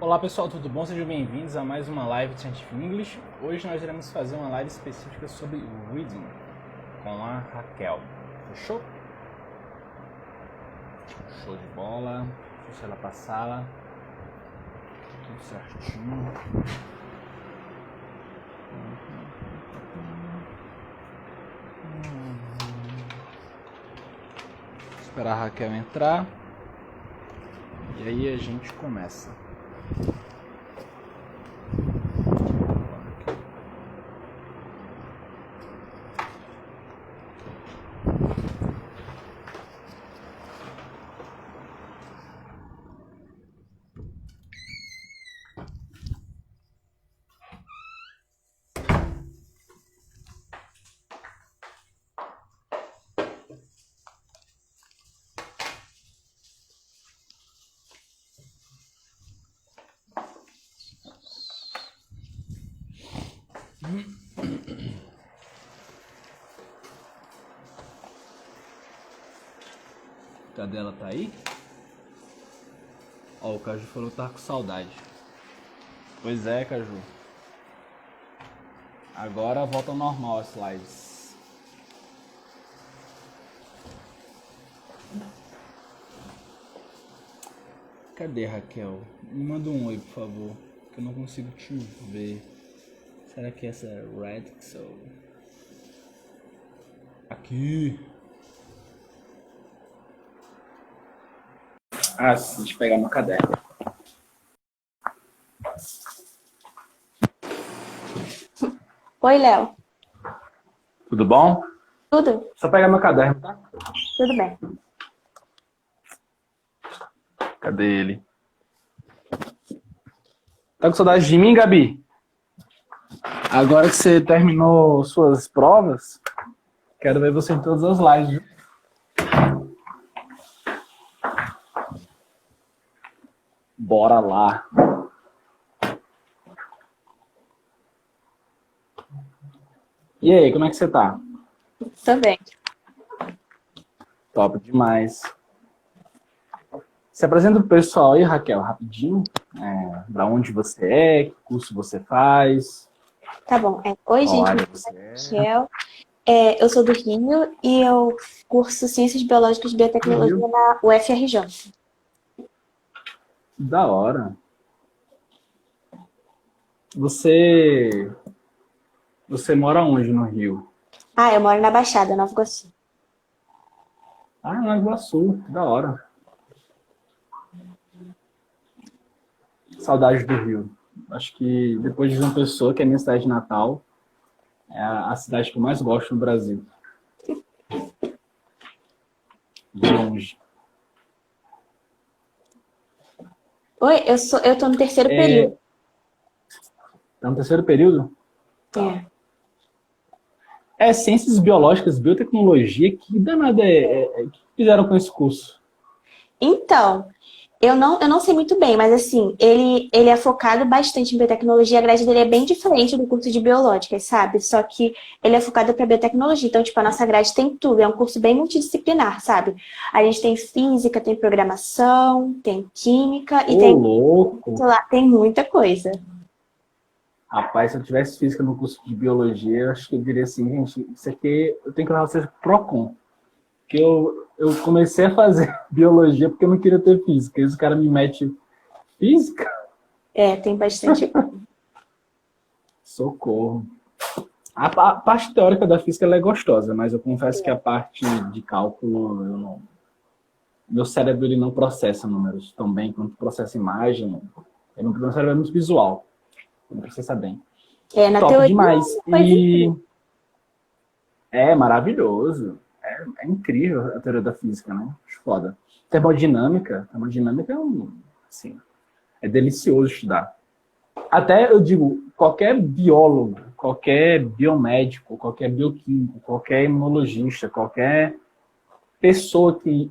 Olá pessoal, tudo bom? Sejam bem-vindos a mais uma live de Scientific English. Hoje nós iremos fazer uma live específica sobre reading com a Raquel. Fechou? Show de bola. Deixa ela passar. Tudo certinho. Esperar a Raquel entrar. E aí a gente começa. Cadê ela? Tá aí? Ó, o Caju falou que tá com saudade. Pois é, Caju. Agora volta ao normal as slides. Cadê, Raquel? Me manda um oi, por favor, que eu não consigo te ver. Será que essa é Redxel? Aqui. Ah, sim, deixa eu pegar meu caderno. Oi, Léo. Tudo bom? Tudo? Só pegar meu caderno, tá? Tudo bem. Cadê ele? Tá com saudade de mim, Gabi? Agora que você terminou suas provas, quero ver você em todas as lives, viu? Bora lá. E aí, como é que você tá? Tô bem. Top demais. Se apresenta pro pessoal aí, Raquel, rapidinho. Da onde você é, que curso você faz. Tá bom. Oi, Qual gente. área Meu você nome é é. Michel. Eu sou do Rio e eu curso Ciências Biológicas e Biotecnologia Rio. na UFRJ. Da hora. Você mora onde no Rio? Eu moro na Baixada, Nova Iguaçu. Ah, Nova Iguaçu, da hora. Saudade do Rio. Acho que depois de João Pessoa, que é a minha cidade natal, é a cidade que eu mais gosto no Brasil. De longe. Oi, eu tô no terceiro período. Tá no terceiro período? Ciências biológicas, biotecnologia, que danada que fizeram com esse curso? Então, eu não sei muito bem, mas assim, ele é focado bastante em biotecnologia, a grade dele é bem diferente do curso de biológicas, sabe? Só que ele é focado para biotecnologia, então, tipo, a nossa grade tem tudo, é um curso bem multidisciplinar, sabe? A gente tem física, tem programação, tem química e Louco! tem muita coisa. Rapaz, se eu tivesse física no curso de biologia, eu acho que eu diria assim, gente, isso aqui eu tenho que levar vocês pro Procon. Porque eu comecei a fazer biologia porque eu não queria ter física. E os caras me metem física? Tem bastante. Socorro. A parte teórica da física ela é gostosa, mas eu confesso que a parte de cálculo, eu não... meu cérebro ele não processa números tão bem quanto processa imagem. Meu cérebro é muito visual. Não processa bem. Na Top teoria, demais. E é maravilhoso. É incrível a teoria da física, né? Acho foda. Termodinâmica assim, é delicioso estudar. Até, eu digo, qualquer biólogo, qualquer biomédico, qualquer bioquímico, qualquer imunologista, qualquer pessoa que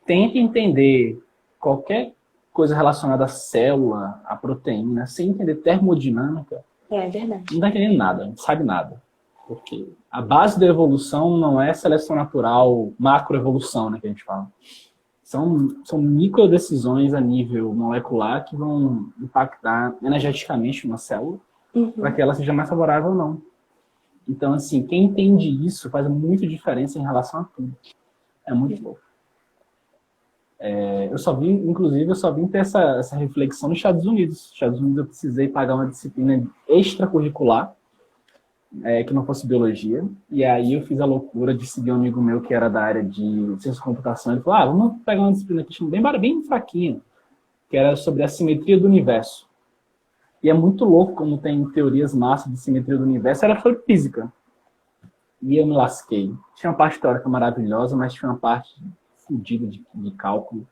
tenta entender qualquer coisa relacionada à célula, à proteína, sem entender termodinâmica, é verdade. não está entendendo nada, não sabe nada. Porque a base da evolução não é seleção natural, macroevolução, né, que a gente fala. São micro decisões a nível molecular que vão impactar energeticamente uma célula para que ela seja mais favorável ou não. Então, assim, quem entende isso faz muita diferença em relação a tudo. É muito bom. Inclusive, eu só vim ter essa reflexão nos Estados Unidos. Nos Estados Unidos eu precisei pagar uma disciplina extracurricular, que não fosse biologia, e aí eu fiz a loucura de seguir um amigo meu que era da área de ciência da computação. Ele falou, vamos pegar uma disciplina aqui bem fraquinha, que era sobre a simetria do universo. E é muito louco como tem teorias massas de simetria do universo. Era sobre física. E eu me lasquei. Tinha uma parte teórica maravilhosa, mas tinha uma parte fodida de cálculo.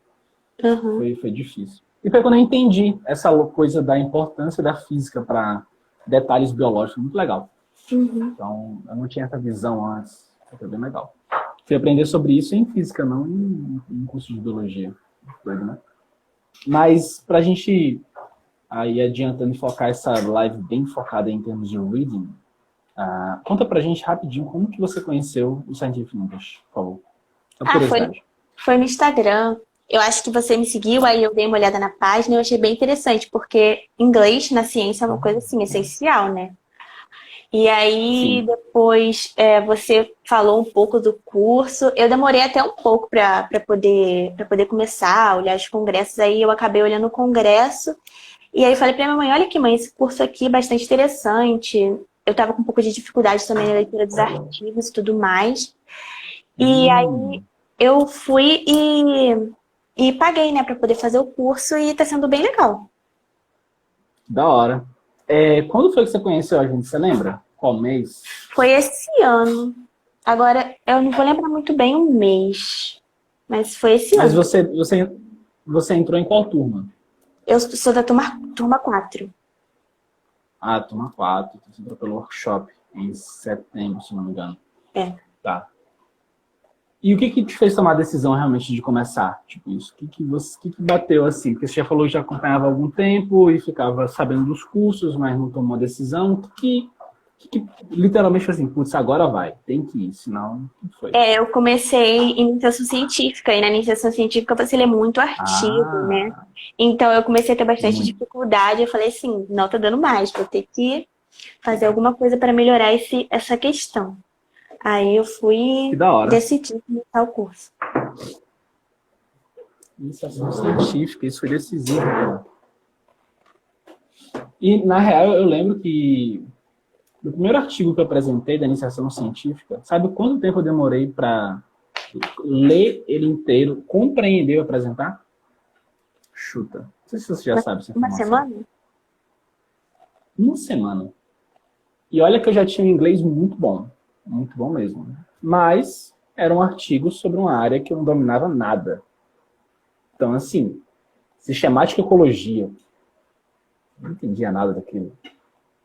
Foi difícil. E foi quando eu entendi essa coisa da importância da física para detalhes biológicos. Muito legal. Então, eu não tinha essa visão antes. Foi bem legal. Fui aprender sobre isso em física, não em curso de biologia. Doido, né? Mas, pra gente aí adiantando e focar essa live bem focada em termos de reading, conta pra gente rapidinho como que você conheceu o Scientific English, por favor. Foi no Instagram. Eu acho que você me seguiu, aí eu dei uma olhada na página e eu achei bem interessante, porque inglês na ciência é uma coisa assim, essencial, né? E aí, depois, você falou um pouco do curso. Eu demorei até um pouco para poder começar a olhar os congressos. Aí eu acabei olhando o congresso. E aí falei pra minha mãe, olha que mãe, esse curso aqui é bastante interessante. Eu tava com um pouco de dificuldade também na leitura dos artigos e tudo mais. E aí eu fui e paguei, né, para poder fazer o curso e tá sendo bem legal. Da hora. Quando foi que você conheceu a gente? Você lembra? Qual mês? Foi esse ano. Agora, eu não vou lembrar muito bem o mês. Mas foi esse ano. Mas você entrou em qual turma? Eu sou da turma 4. Turma 4. Você entrou pelo workshop em setembro, se não me engano. Tá. E o que te fez tomar a decisão realmente de começar? Tipo isso, o que bateu assim? Porque você já falou que já acompanhava há algum tempo e ficava sabendo dos cursos, mas não tomou a decisão. O que literalmente foi assim, putz, agora vai, tem que ir, senão não foi. Eu comecei em iniciação científica, e na iniciação científica você lê muito artigo, né? Então eu comecei a ter bastante dificuldade, eu falei assim, não tá dando mais, vou ter que fazer alguma coisa para melhorar essa questão. Aí eu fui decidir começar o curso. Iniciação científica, isso foi decisivo. Né? E, na real, eu lembro que no primeiro artigo que eu apresentei da iniciação científica, sabe quanto tempo eu demorei para ler ele inteiro, compreender e apresentar? Chuta. Não sei se você já sabe essa informação. Uma semana? Uma semana. E olha que eu já tinha um inglês muito bom mesmo. Mas era um artigo sobre uma área que eu não dominava nada. Então, assim, sistemática e ecologia. Não entendia nada daquilo.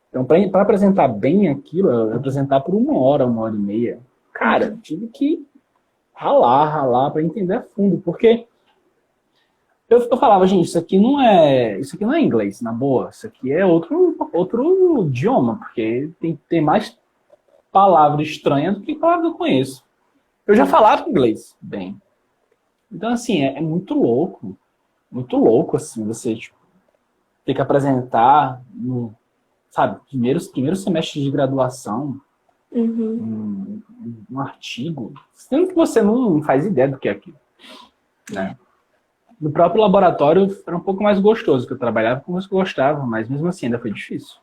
Então, para apresentar bem aquilo, eu apresentar por 1 hora, 1 hora e meia, cara, tive que ralar para entender a fundo, porque eu falava, gente, isso aqui não é inglês, na boa, isso aqui é outro idioma, porque tem mais palavras estranhas do que palavras que eu conheço. Eu já falava inglês bem. Então, assim, é muito louco, assim, você tipo, ter que apresentar sabe, primeiro semestre de graduação, um artigo, sendo que você não faz ideia do que é aquilo. Né? No próprio laboratório era um pouco mais gostoso, que eu trabalhava com coisas que eu gostava, mas mesmo assim ainda foi difícil.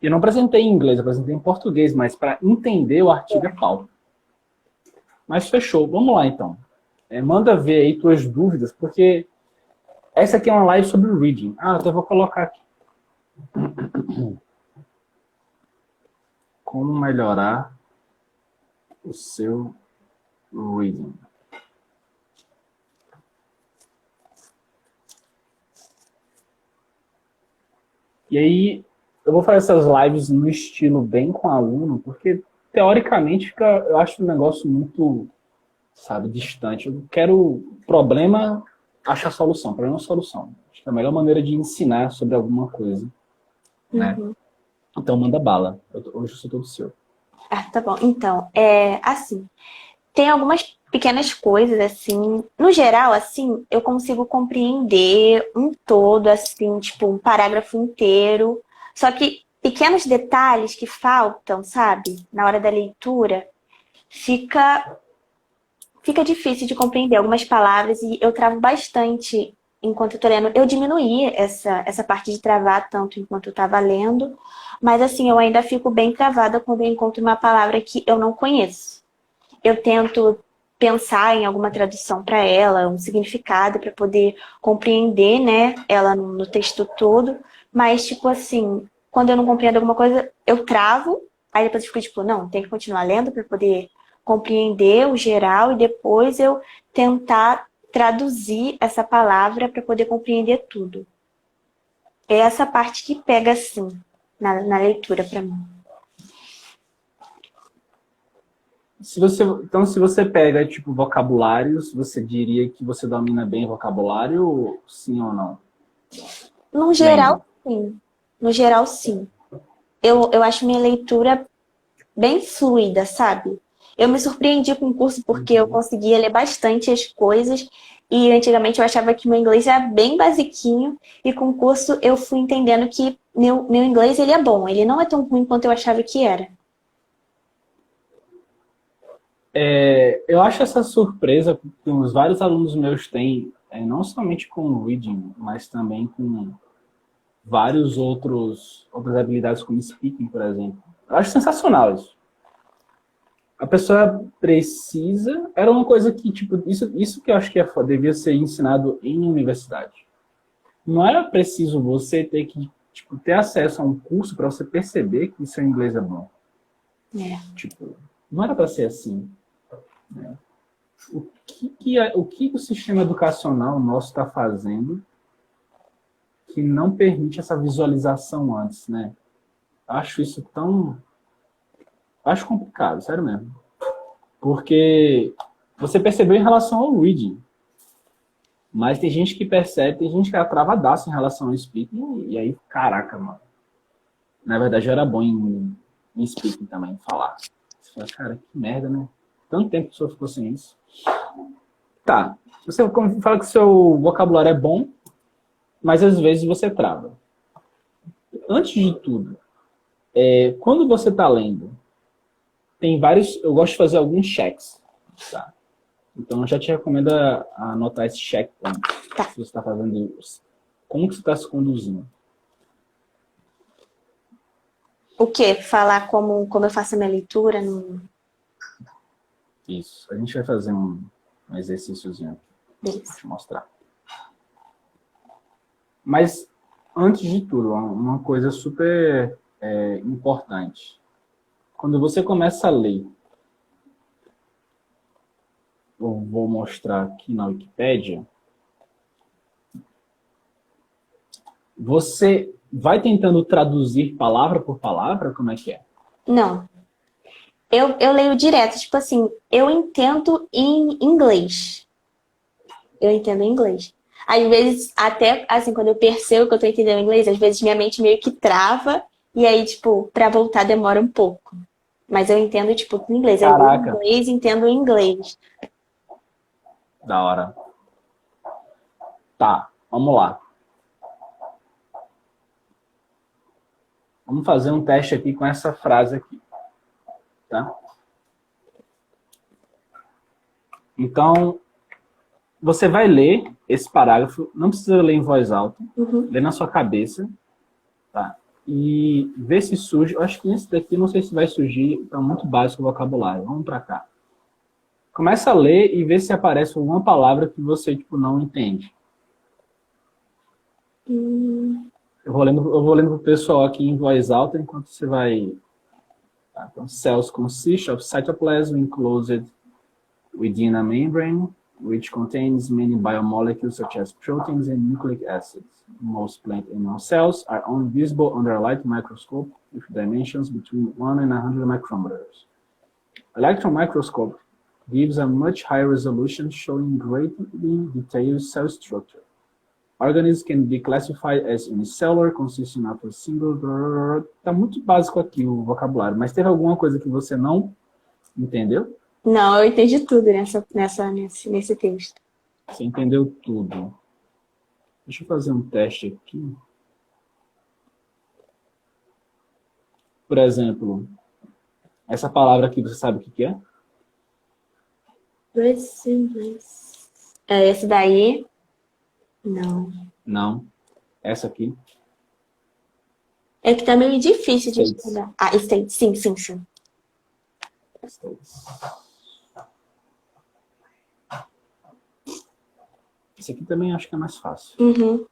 Eu não apresentei em inglês, eu apresentei em português, mas para entender o artigo é pau. Mas fechou, vamos lá então. Manda ver aí tuas dúvidas, porque essa aqui é uma live sobre reading. Então eu vou colocar aqui. Como melhorar o seu reading. E aí, eu vou fazer essas lives no estilo bem com aluno, porque teoricamente eu acho um negócio muito, sabe, distante. Eu quero problema, achar solução. Problema, solução. Acho que é a melhor maneira de ensinar sobre alguma coisa. Né? Então, manda bala. Hoje eu sou todo seu. Tá bom. Então, assim, tem algumas pequenas coisas, assim. No geral, assim, eu consigo compreender um todo, assim, tipo, um parágrafo inteiro. Só que pequenos detalhes que faltam, sabe? Na hora da leitura, fica, fica difícil de compreender algumas palavras e eu travo bastante enquanto eu tô lendo. Eu diminuí essa parte de travar tanto enquanto eu tava lendo, mas assim, eu ainda fico bem travada quando eu encontro uma palavra que eu não conheço. Eu tento pensar em alguma tradução para ela, um significado para poder compreender, né, ela no texto todo, mas tipo assim, quando eu não compreendo alguma coisa, eu travo, aí depois eu fico tipo, não, tem que continuar lendo para poder compreender o geral e depois eu tentar traduzir essa palavra para poder compreender tudo. É essa parte que pega assim na leitura para mim. Então, se você pega, tipo, vocabulários, você diria que você domina bem vocabulário, sim ou não? No geral, Lendo. sim. No geral, sim. Eu acho minha leitura bem fluida, sabe? Eu me surpreendi com o curso porque eu Uhum. conseguia ler bastante as coisas e antigamente eu achava que meu inglês era bem basiquinho e com o curso eu fui entendendo que meu inglês ele é bom, ele não é tão ruim quanto eu achava que era. Eu acho essa surpresa que os vários alunos meus têm, não somente com o reading, mas também com outras habilidades como speaking, por exemplo. Eu acho sensacional isso. A pessoa precisa. Era uma coisa que, tipo, isso que eu acho que devia ser ensinado em universidade. Não era preciso você ter que, tipo, ter acesso a um curso para você perceber que seu inglês é bom. É. Tipo, não era para ser assim. Né? O que o sistema educacional nosso está fazendo que não permite essa visualização antes, né? Acho isso tão. Acho complicado, sério mesmo. Porque você percebeu em relação ao reading. Mas tem gente que percebe, tem gente que é travadaço em relação ao speaking, e aí, caraca, mano. Na verdade, eu era bom em speaking também, falar. Você fala, cara, que merda, né? Tanto tempo que o senhor ficou sem isso. Tá, você fala que o seu vocabulário é bom, mas às vezes você trava. Antes de tudo, quando você está lendo, tem vários. Eu gosto de fazer alguns checks. Tá? Então, eu já te recomendo a anotar esse check point. Tá. Se você está fazendo isso. Como que você está se conduzindo? O quê? Falar como eu faço a minha leitura? Isso. A gente vai fazer um exercíciozinho aqui. Beleza. Vou te mostrar. Mas, antes de tudo, uma coisa super importante. Quando você começa a ler, eu vou mostrar aqui na Wikipédia, você vai tentando traduzir palavra por palavra? Como é que é? Não. Eu leio direto, tipo assim, eu entendo em inglês. Eu entendo em inglês. Às vezes, até assim, quando eu percebo que eu tô entendendo inglês, às vezes minha mente meio que trava, e aí, tipo, pra voltar demora um pouco. Mas eu entendo, tipo, em inglês. Eu leio em Caraca, inglês, entendo em inglês. da hora. Tá, vamos lá. Vamos fazer um teste aqui com essa frase aqui, tá? Então, você vai ler esse parágrafo, não precisa ler em voz alta, lê na sua cabeça, tá? E ver se surge. Eu acho que esse daqui, não sei se vai surgir, tá muito básico o vocabulário. Vamos para cá. Começa a ler e vê se aparece alguma palavra que você tipo não entende. Eu vou lendo pro pessoal aqui em voz alta enquanto você vai. Tá? Então, cells consist of cytoplasm enclosed within a membrane, which contains many biomolecules such as proteins and nucleic acids. Most plant animal cells are only visible under a light microscope with dimensions between 1 and 100 micrometers. Electron microscope gives a much higher resolution, showing greatly detailed cell structure. Organisms can be classified as unicellular, consisting of a single... Tá muito básico aqui o vocabulário, mas teve alguma coisa que você não entendeu? Não, eu entendi tudo nesse texto. Você entendeu tudo. Deixa eu fazer um teste aqui. Por exemplo, essa palavra aqui, você sabe o que que é? Esse daí, não. Não. Essa aqui? É que tá meio difícil de States. estudar. Ah, state, sim, sim, sim. States. Esse aqui também acho que é mais fácil. Uhum.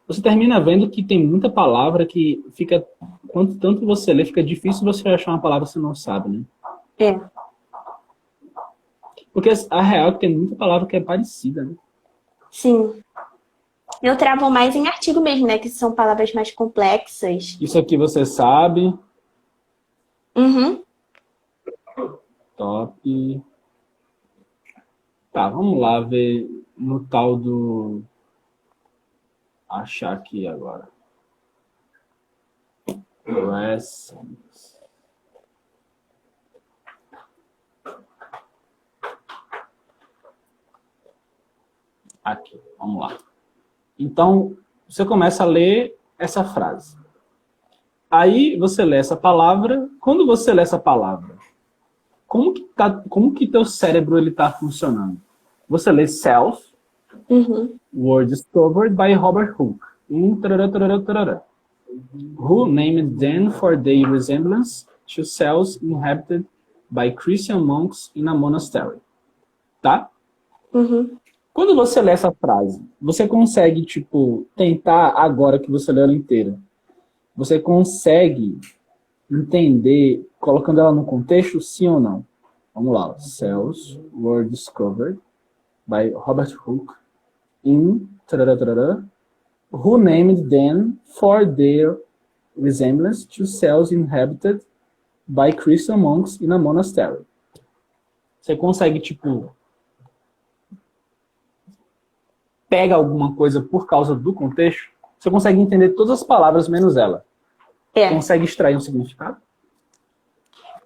Você termina vendo que tem muita palavra que fica... Quanto tanto você lê, fica difícil você achar uma palavra que você não sabe, né? É, Porque a real é que tem muita palavra que é parecida, né? sim. Eu travo mais em artigo mesmo, né? Que são palavras mais complexas. Isso aqui você sabe. Uhum. Top. Tá, vamos lá ver no tal do... Achar aqui agora. Lessons. Aqui, vamos lá. Então, você começa a ler essa frase. Aí você lê essa palavra. Quando você lê essa palavra, como que teu cérebro ele tá funcionando? Você lê self, Uhum. word discovered by Robert Hooke. Tarará, tarará, tarará. Who named them for their resemblance to cells inhabited by Christian monks in a monastery. Tá? Uhum. Quando você lê essa frase, você consegue, tipo, tentar, agora que você leu ela inteira, você consegue entender, colocando ela no contexto, sim ou não? Vamos lá. Cells were discovered by Robert Hooke in... Tarará, tarará, who named them for their resemblance to cells inhabited by Christian monks in a monastery. Você consegue, tipo, pega alguma coisa por causa do contexto, você consegue entender todas as palavras menos ela. É. Consegue extrair um significado?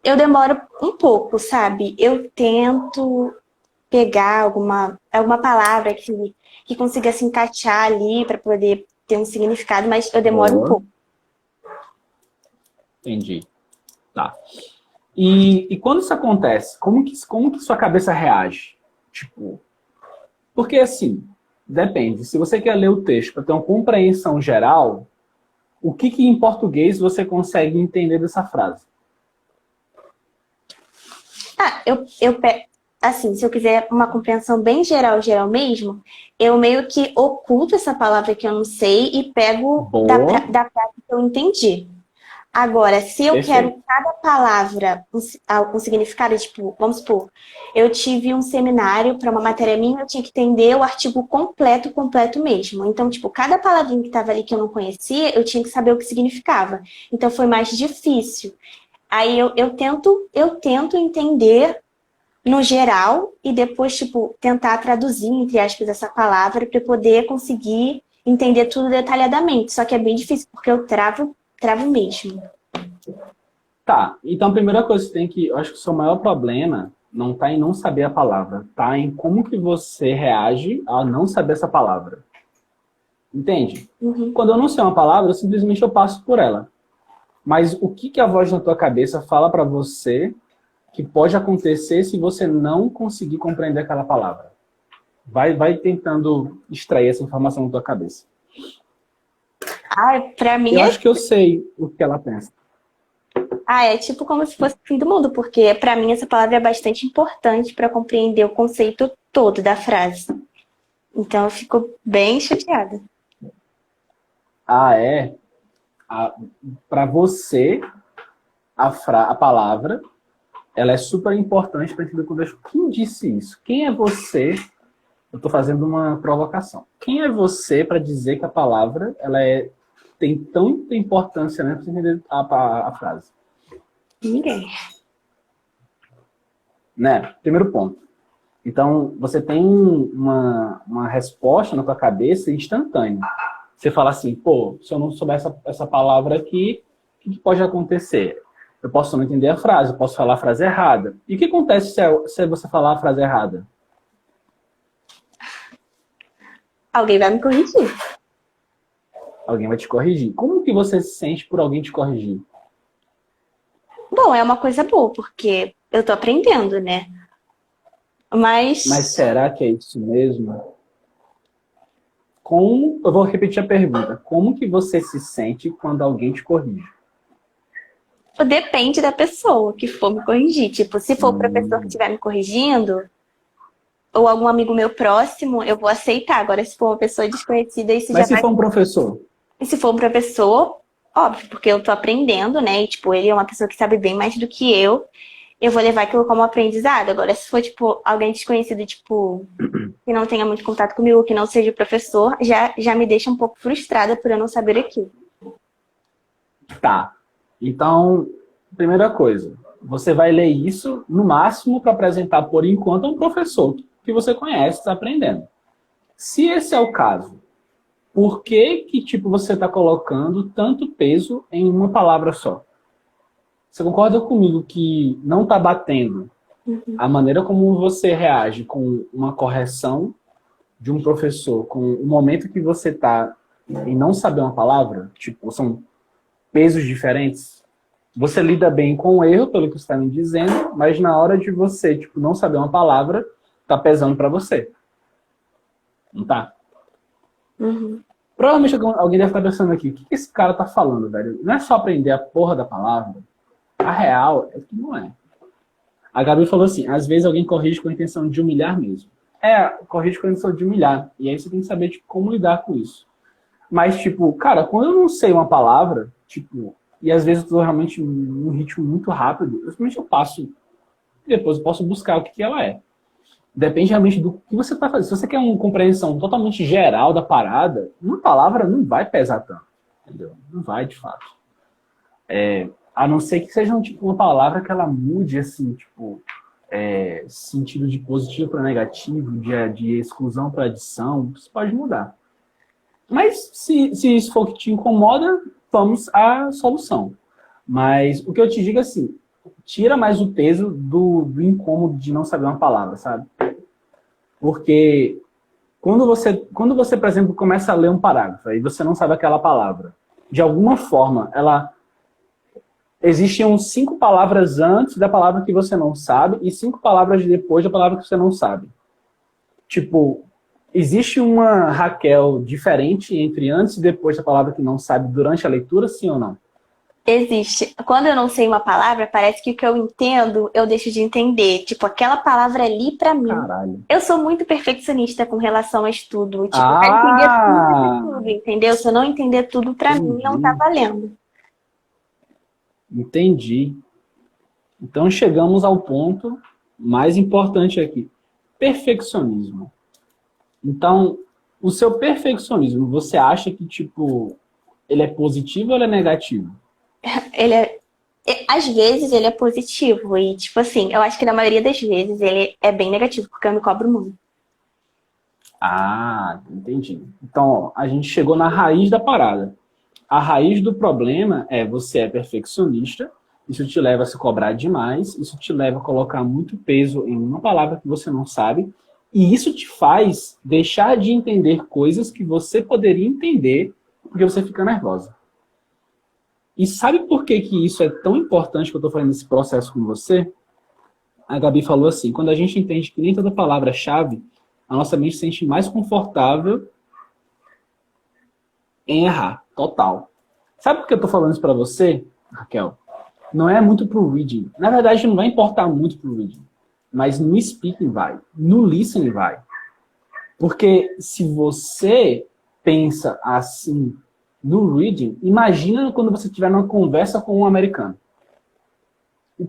Eu demoro um pouco, sabe? Eu tento pegar alguma palavra que consiga se encaixar ali para poder ter um significado, mas eu demoro um Boa. pouco. Entendi. Tá. E quando isso acontece, como que sua cabeça reage? Tipo, porque assim, depende. Se você quer ler o texto para ter uma compreensão geral, o que em português você consegue entender dessa frase? Ah, assim, se eu quiser uma compreensão bem geral mesmo, eu meio que oculto essa palavra que eu não sei e pego Boa. da frase que eu entendi. Agora, se eu Perfeito. quero cada palavra um significado, tipo, vamos supor, eu tive um seminário para uma matéria minha, eu tinha que entender o artigo completo mesmo. Então, tipo, cada palavrinha que estava ali que eu não conhecia, eu tinha que saber o que significava. Então, foi mais difícil. Aí eu tento entender no geral e depois, tipo, tentar traduzir, entre aspas, essa palavra para poder conseguir entender tudo detalhadamente. Só que é bem difícil, porque eu travo mesmo. Tá, então a primeira coisa que você tem que... Eu acho que o seu maior problema não está em não saber a palavra, tá em como que você reage a não saber essa palavra. Entende? Uhum. Quando eu não sei uma palavra, eu passo por ela. Mas o que a voz na tua cabeça fala para você que pode acontecer se você não conseguir compreender aquela palavra? Vai tentando extrair essa informação da tua cabeça. Pra mim Eu é... acho que eu sei o que ela pensa. É tipo como se fosse o fim do mundo, porque pra mim essa palavra é bastante importante para compreender o conceito todo da frase. Então eu fico bem chateada. É? Para você, a palavra, ela é super importante para entender o contexto. Quem disse isso? Quem é você? Eu estou fazendo uma provocação. Quem é você para dizer que a palavra tem tanta importância, né, para você entender a frase? Ninguém. Né? Primeiro ponto. Então, você tem uma resposta na tua cabeça instantânea. Você fala assim, pô, se eu não souber essa palavra aqui, o que pode acontecer? Eu posso não entender a frase, eu posso falar a frase errada. E o que acontece se você falar a frase errada? Alguém vai me corrigir. Alguém vai te corrigir. Como que você se sente por alguém te corrigir? Bom, é uma coisa boa, porque eu tô aprendendo, né? Mas Mas será que é isso mesmo? Eu vou repetir a pergunta. Como que você se sente quando alguém te corrige? depende da pessoa que for me corrigir. Tipo, se for o professor que estiver me corrigindo, ou algum amigo meu próximo, eu vou aceitar. Agora, se for uma pessoa desconhecida, isso Mas já se vai... for um professor? E se for um professor, óbvio, porque eu tô aprendendo, né? E, tipo, ele é uma pessoa que sabe bem mais do que eu vou levar aquilo como aprendizado. Agora, se for, tipo, alguém desconhecido, tipo, que não tenha muito contato comigo, que não seja o professor, já me deixa um pouco frustrada por eu não saber aquilo. Tá. Então, primeira coisa, você vai ler isso, no máximo, para apresentar, por enquanto, a um professor que você conhece, está aprendendo. Se esse é o caso, por que tipo, você está colocando tanto peso em uma palavra só? Você concorda comigo que não está batendo a maneira como você reage com uma correção de um professor, com o momento que você está em não saber uma palavra? Tipo, são pesos diferentes. Você lida bem com o erro, pelo que você está me dizendo, mas na hora de você, tipo, não saber uma palavra, tá pesando para você. Não tá? Uhum. Provavelmente alguém deve estar pensando aqui, o que esse cara tá falando, velho? Não é só aprender a porra da palavra. A real é que não é. A Gabi falou assim, às vezes alguém corrige com a intenção de humilhar mesmo. Corrige com a intenção de humilhar. E aí você tem que saber, tipo, como lidar com isso. Mas, tipo, cara, quando eu não sei uma palavra, tipo, e às vezes eu tô realmente num ritmo muito rápido, simplesmente eu passo, depois eu posso buscar o que ela é. Depende realmente do que você está fazendo. Se você quer uma compreensão totalmente geral da parada, uma palavra não vai pesar tanto. Entendeu? Não vai, de fato. A não ser que seja tipo, uma palavra que ela mude, assim, tipo, sentido de positivo para negativo, de exclusão para adição, isso pode mudar. Mas se isso for o que te incomoda, vamos à solução. Mas o que eu te digo é assim, tira mais o peso do incômodo de não saber uma palavra, sabe? Porque quando você, por exemplo, começa a ler um parágrafo e você não sabe aquela palavra, de alguma forma, existiam 5 palavras antes da palavra que você não sabe e 5 palavras depois da palavra que você não sabe. Tipo, existe uma Raquel diferente entre antes e depois da palavra que não sabe durante a leitura, sim ou não? Existe. Quando eu não sei uma palavra, parece que o que eu entendo, eu deixo de entender. Tipo, aquela palavra ali pra mim. Caralho. Eu sou muito perfeccionista com relação a estudo. Tipo, eu quero entender tudo, entendeu? Se eu não entender tudo, pra mim, não tá valendo. Entendi. Então chegamos ao ponto mais importante aqui. Perfeccionismo. Então, o seu perfeccionismo, você acha que, tipo, ele é positivo ou ele é negativo? Às vezes ele é positivo. E, tipo assim, eu acho que na maioria das vezes ele é bem negativo, porque eu me cobro muito. Ah, entendi. Então, ó, a gente chegou na raiz da parada. A raiz do problema é você é perfeccionista, isso te leva a se cobrar demais, isso te leva a colocar muito peso em uma palavra que você não sabe, e isso te faz deixar de entender coisas que você poderia entender porque você fica nervosa. E sabe por que isso é tão importante que eu estou fazendo esse processo com você? A Gabi falou assim, quando a gente entende que nem toda palavra é chave, a nossa mente se sente mais confortável em errar, total. Sabe por que eu tô falando isso pra você, Raquel? Não é muito pro reading. Na verdade, não vai importar muito pro reading. Mas no speaking vai. No listening vai. Porque se você pensa assim no reading, imagina quando você estiver numa conversa com um americano.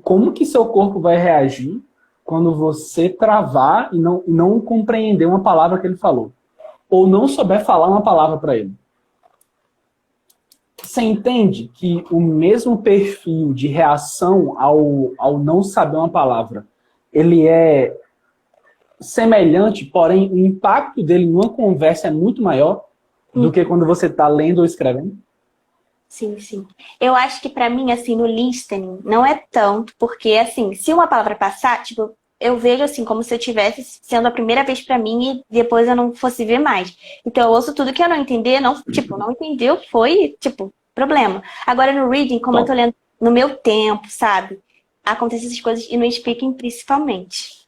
Como que seu corpo vai reagir quando você travar e não compreender uma palavra que ele falou? Ou não souber falar uma palavra para ele? Você entende que o mesmo perfil de reação ao não saber uma palavra, ele é semelhante, porém o impacto dele numa conversa é muito maior do que quando você está lendo ou escrevendo? Sim, sim. Eu acho que pra mim, assim, no listening, não é tanto, porque, assim, se uma palavra passar, tipo, eu vejo, assim, como se eu tivesse sendo a primeira vez pra mim e depois eu não fosse ver mais. Então eu ouço tudo que eu não entender, não, tipo, não entendeu, foi, tipo, problema. Agora no reading, como eu tô Bom, lendo no meu tempo, sabe? Acontecem essas coisas e no speaking principalmente.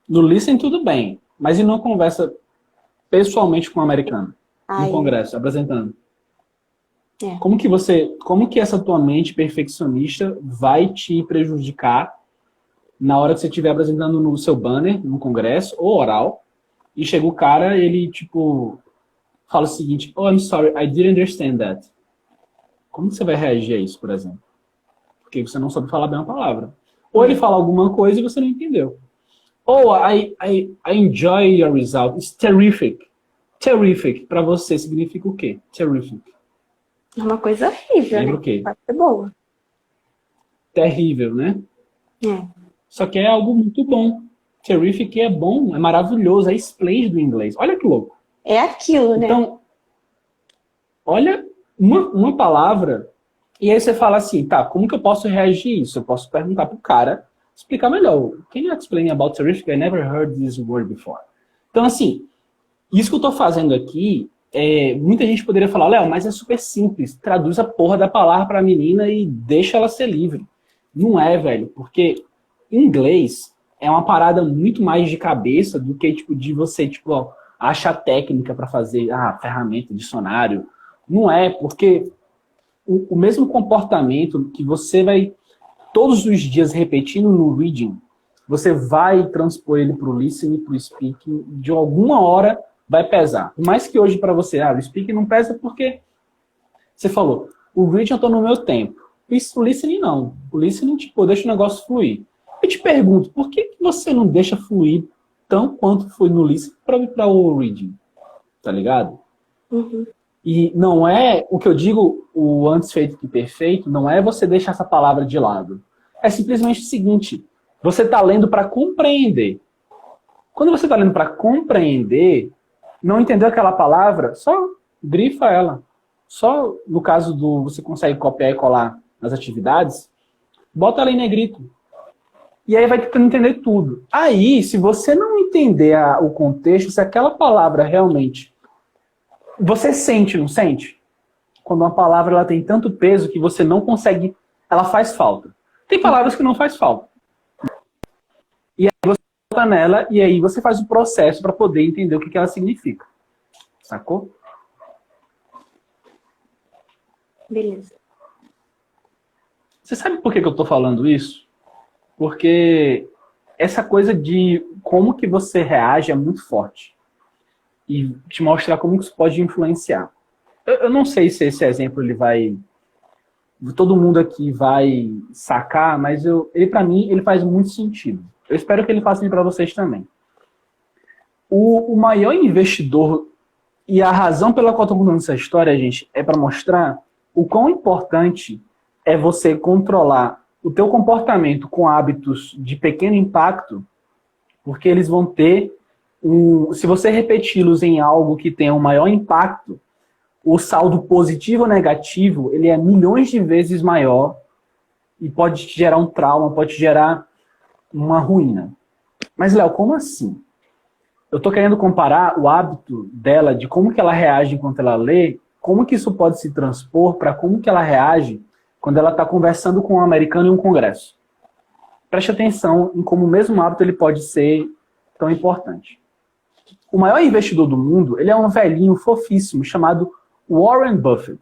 no listening tudo bem, mas e numa conversa pessoalmente com um americano, num Aí, congresso, apresentando? é. Como que essa tua mente perfeccionista vai te prejudicar na hora que você estiver apresentando no seu banner, no congresso, ou oral, e chega o cara, ele, tipo, fala o seguinte, oh, I'm sorry, I didn't understand that. Como que você vai reagir a isso, por exemplo? Porque você não soube falar bem uma palavra. Ou ele Uhum. fala alguma coisa e você não entendeu. Ou I enjoy your result. It's terrific. Terrific, para você, significa o quê? Terrific. É uma coisa horrível, Lembra né? o quê? Pode ser boa. Terrível, né? É. Só que é algo muito bom. Terrific é bom, é maravilhoso, é esplêndido em inglês. Olha que louco. É aquilo, né? Então, olha uma palavra, e aí você fala assim, tá, como que eu posso reagir a isso? Eu posso perguntar pro cara, explicar melhor. Can you explain about terrific? I never heard this word before. Então, assim, isso que eu tô fazendo aqui, muita gente poderia falar, Léo, mas é super simples, traduz a porra da palavra pra menina e deixa ela ser livre. Não é, velho, porque inglês é uma parada muito mais de cabeça do que, tipo, de você, tipo, ó, achar técnica pra fazer, ferramenta, dicionário. Não é, porque o mesmo comportamento que você vai todos os dias repetindo no reading, você vai transpor ele para o listening, para o speaking, de alguma hora vai pesar. Por mais que hoje para você, o speaking não pesa porque você falou, o reading eu estou no meu tempo. Isso, o listening não. O listening, tipo, deixa o negócio fluir. Eu te pergunto, por que você não deixa fluir tão quanto foi no listening para ir para o reading? Tá ligado? Uhum. E não é, o que eu digo, o antes feito que perfeito, não é você deixar essa palavra de lado. É simplesmente o seguinte, você está lendo para compreender. Quando você está lendo para compreender, não entendeu aquela palavra, só grifa ela. Só, no caso do você consegue copiar e colar nas atividades, bota ela em negrito. E aí vai tentando entender tudo. Aí, se você não entender o contexto, se aquela palavra realmente... Você sente, não sente? Quando uma palavra ela tem tanto peso que você não consegue... Ela faz falta. Tem palavras que não faz falta. E aí você bota nela e aí você faz o processo para poder entender o que ela significa. Sacou? Beleza. Você sabe por que eu estou falando isso? Porque essa coisa de como que você reage é muito forte. E te mostrar como que isso pode influenciar. Eu não sei se esse exemplo ele vai... Todo mundo aqui vai sacar, mas ele para mim ele faz muito sentido. Eu espero que ele faça para vocês também. O maior investidor, e a razão pela qual eu estou contando essa história, gente, é para mostrar o quão importante é você controlar o teu comportamento com hábitos de pequeno impacto, porque eles vão ter se você repeti-los em algo que tenha um maior impacto, o saldo positivo ou negativo, ele é milhões de vezes maior e pode te gerar um trauma, pode te gerar uma ruína. Mas, Léo, como assim? Eu estou querendo comparar o hábito dela, de como que ela reage enquanto ela lê, como que isso pode se transpor para como que ela reage quando ela está conversando com um americano em um congresso. Preste atenção em como o mesmo hábito ele pode ser tão importante. O maior investidor do mundo, ele é um velhinho fofíssimo chamado Warren Buffett.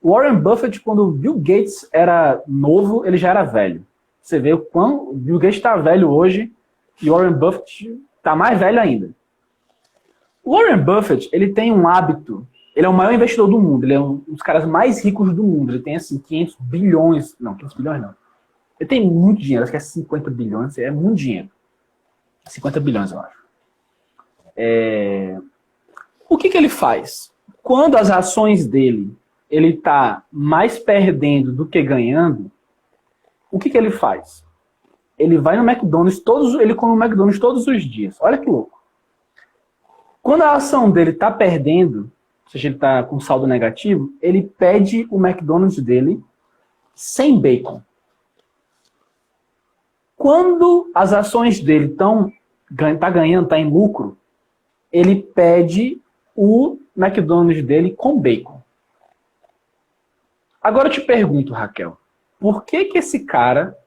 Warren Buffett, quando o Bill Gates era novo, ele já era velho. Você vê o quão o Bill Gates está velho hoje e o Warren Buffett está mais velho ainda. O Warren Buffett, ele tem um hábito, ele é o maior investidor do mundo, ele é um dos caras mais ricos do mundo, ele tem assim 500 bilhões, não, 500 bilhões não. Ele tem muito dinheiro, acho que é 50 bilhões, é muito dinheiro. 50 bilhões, eu acho. O que ele faz? Quando as ações dele, ele está mais perdendo do que ganhando, o que ele faz? ele vai no McDonald's, ele come no McDonald's todos os dias. Olha que louco. Quando a ação dele está perdendo, ou seja, ele está com saldo negativo, ele pede o McDonald's dele sem bacon. Quando as ações dele estão ganhando, está em lucro, ele pede o McDonald's dele com bacon. Agora eu te pergunto, Raquel, por que esse cara,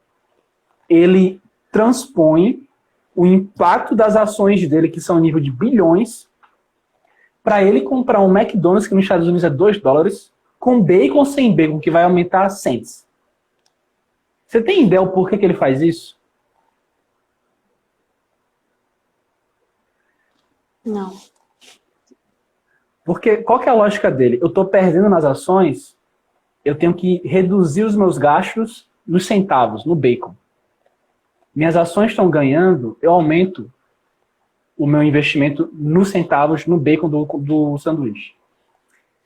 ele transpõe o impacto das ações dele, que são a nível de bilhões, para ele comprar um McDonald's, que nos Estados Unidos é $2, com bacon ou sem bacon, que vai aumentar a cents? Você tem ideia do porquê que ele faz isso? Não. Porque qual que é a lógica dele? Eu estou perdendo nas ações, eu tenho que reduzir os meus gastos nos centavos, no bacon. Minhas ações estão ganhando, eu aumento o meu investimento nos centavos, no bacon do sanduíche.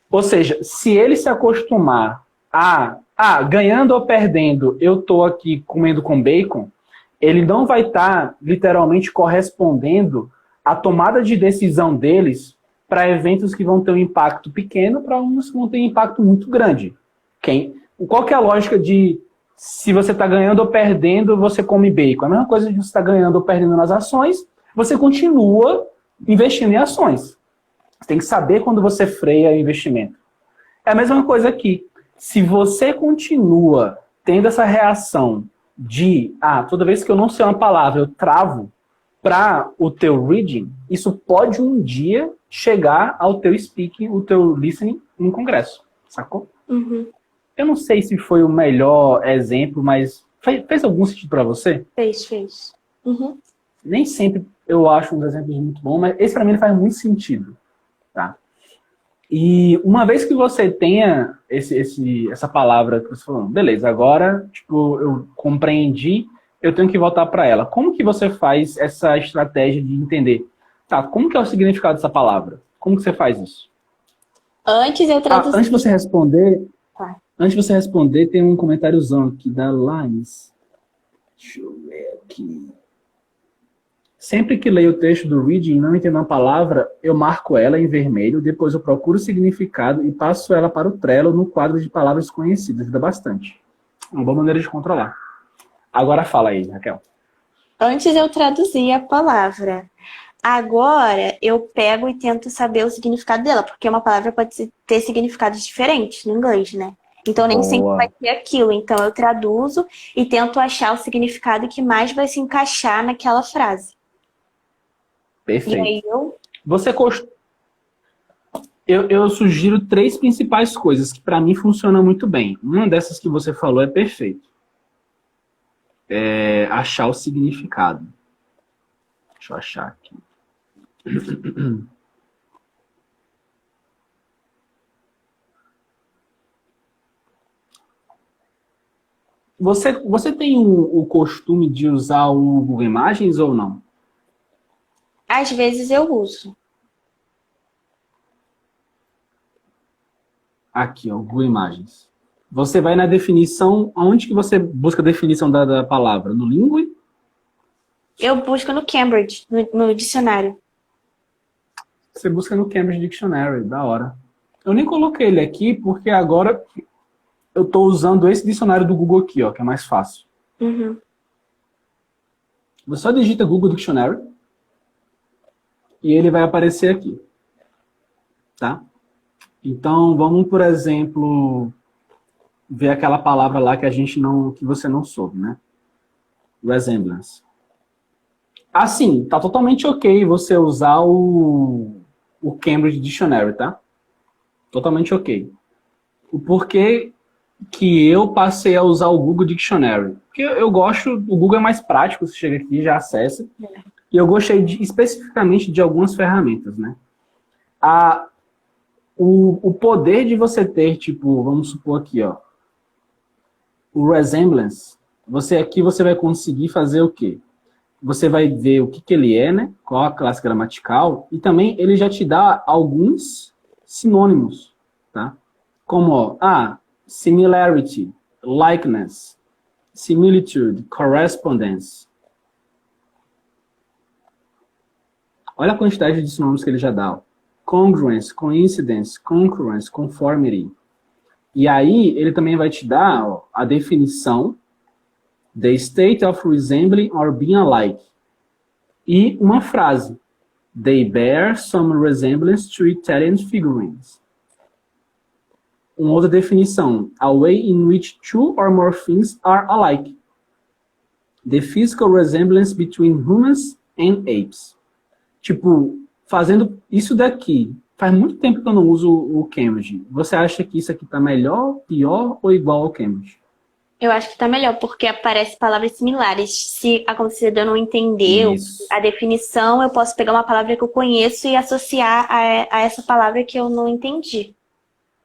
Ou seja, se ele se acostumar a ganhando ou perdendo, eu estou aqui comendo com bacon, ele não vai estar literalmente correspondendo à tomada de decisão deles para eventos que vão ter um impacto pequeno, para uns que vão ter um impacto muito grande. Qual que é a lógica de se você está ganhando ou perdendo, você come bacon? A mesma coisa de você estar ganhando ou perdendo nas ações, você continua investindo em ações. Você tem que saber quando você freia o investimento. É a mesma coisa aqui. Se você continua tendo essa reação de, toda vez que eu não sei uma palavra, eu travo para o teu reading, isso pode um dia chegar ao teu speaking, o teu listening no congresso. Sacou? Uhum. Eu não sei se foi o melhor exemplo, mas fez algum sentido para você? Fez. Uhum. Nem sempre eu acho uns exemplos muito bons, mas esse para mim faz muito sentido. Tá? E uma vez que você tenha essa palavra que você falou, beleza, agora tipo, eu compreendi, eu tenho que voltar para ela. Como que você faz essa estratégia de entender? Tá, como que é o significado dessa palavra? Como que você faz isso? Antes eu traduzi. Antes de você responder, Tá. tem um comentáriozão aqui da Lines. Deixa eu ver aqui. Sempre que leio o texto do reading e não entendo uma palavra, eu marco ela em vermelho, depois eu procuro o significado e passo ela para o Trello no quadro de palavras conhecidas. Ajuda bastante. Uma boa maneira de controlar. Agora fala aí, Raquel. Antes eu traduzia a palavra. Agora eu pego e tento saber o significado dela, porque uma palavra pode ter significados diferentes no inglês, né? Então nem sempre vai ter aquilo. Então eu traduzo e tento achar o significado que mais vai se encaixar naquela frase. Perfeito. E aí eu sugiro 3 principais coisas que para mim funcionam muito bem. Uma dessas que você falou é perfeito. É achar o significado. Deixa eu achar aqui. Você tem o costume de usar o Google Imagens ou não? Às vezes eu uso. Aqui, ó, Google Imagens. Você vai na definição, onde que você busca a definição da palavra? No Lingui? Eu busco no Cambridge, no dicionário. Você busca no Cambridge Dictionary, da hora. Eu nem coloquei ele aqui, porque agora eu estou usando esse dicionário do Google aqui, ó, que é mais fácil. Uhum. Você só digita Google Dictionary e ele vai aparecer aqui. Tá? Então, vamos, por exemplo, ver aquela palavra lá que você não soube, né? Resemblance. Assim, tá totalmente ok você usar o Cambridge Dictionary, tá? Totalmente ok. O porquê que eu passei a usar o Google Dictionary? Porque eu gosto, o Google é mais prático, você chega aqui e já acessa. E eu gostei especificamente de algumas ferramentas, né? O poder de você ter, tipo, vamos supor aqui, ó, o resemblance, você vai conseguir fazer o quê? Você vai ver o que ele é, né? Qual a classe gramatical, e também ele já te dá alguns sinônimos, tá? Como, ó, similarity, likeness, similitude, correspondence. Olha a quantidade de sinônimos que ele já dá. Ó. Congruence, coincidence, concurrence, conformity. E aí, ele também vai te dar ó, a definição the state of resembling or being alike. E uma frase. They bear some resemblance to Italian figurines. Uma outra definição. A way in which two or more things are alike. The physical resemblance between humans and apes. Tipo, fazendo isso daqui. Faz muito tempo que eu não uso o Cambridge. Você acha que isso aqui tá melhor, pior ou igual ao Cambridge? Eu acho que tá melhor, porque aparecem palavras similares. Se acontecer de eu não entender Isso. a definição, eu posso pegar uma palavra que eu conheço e associar a essa palavra que eu não entendi.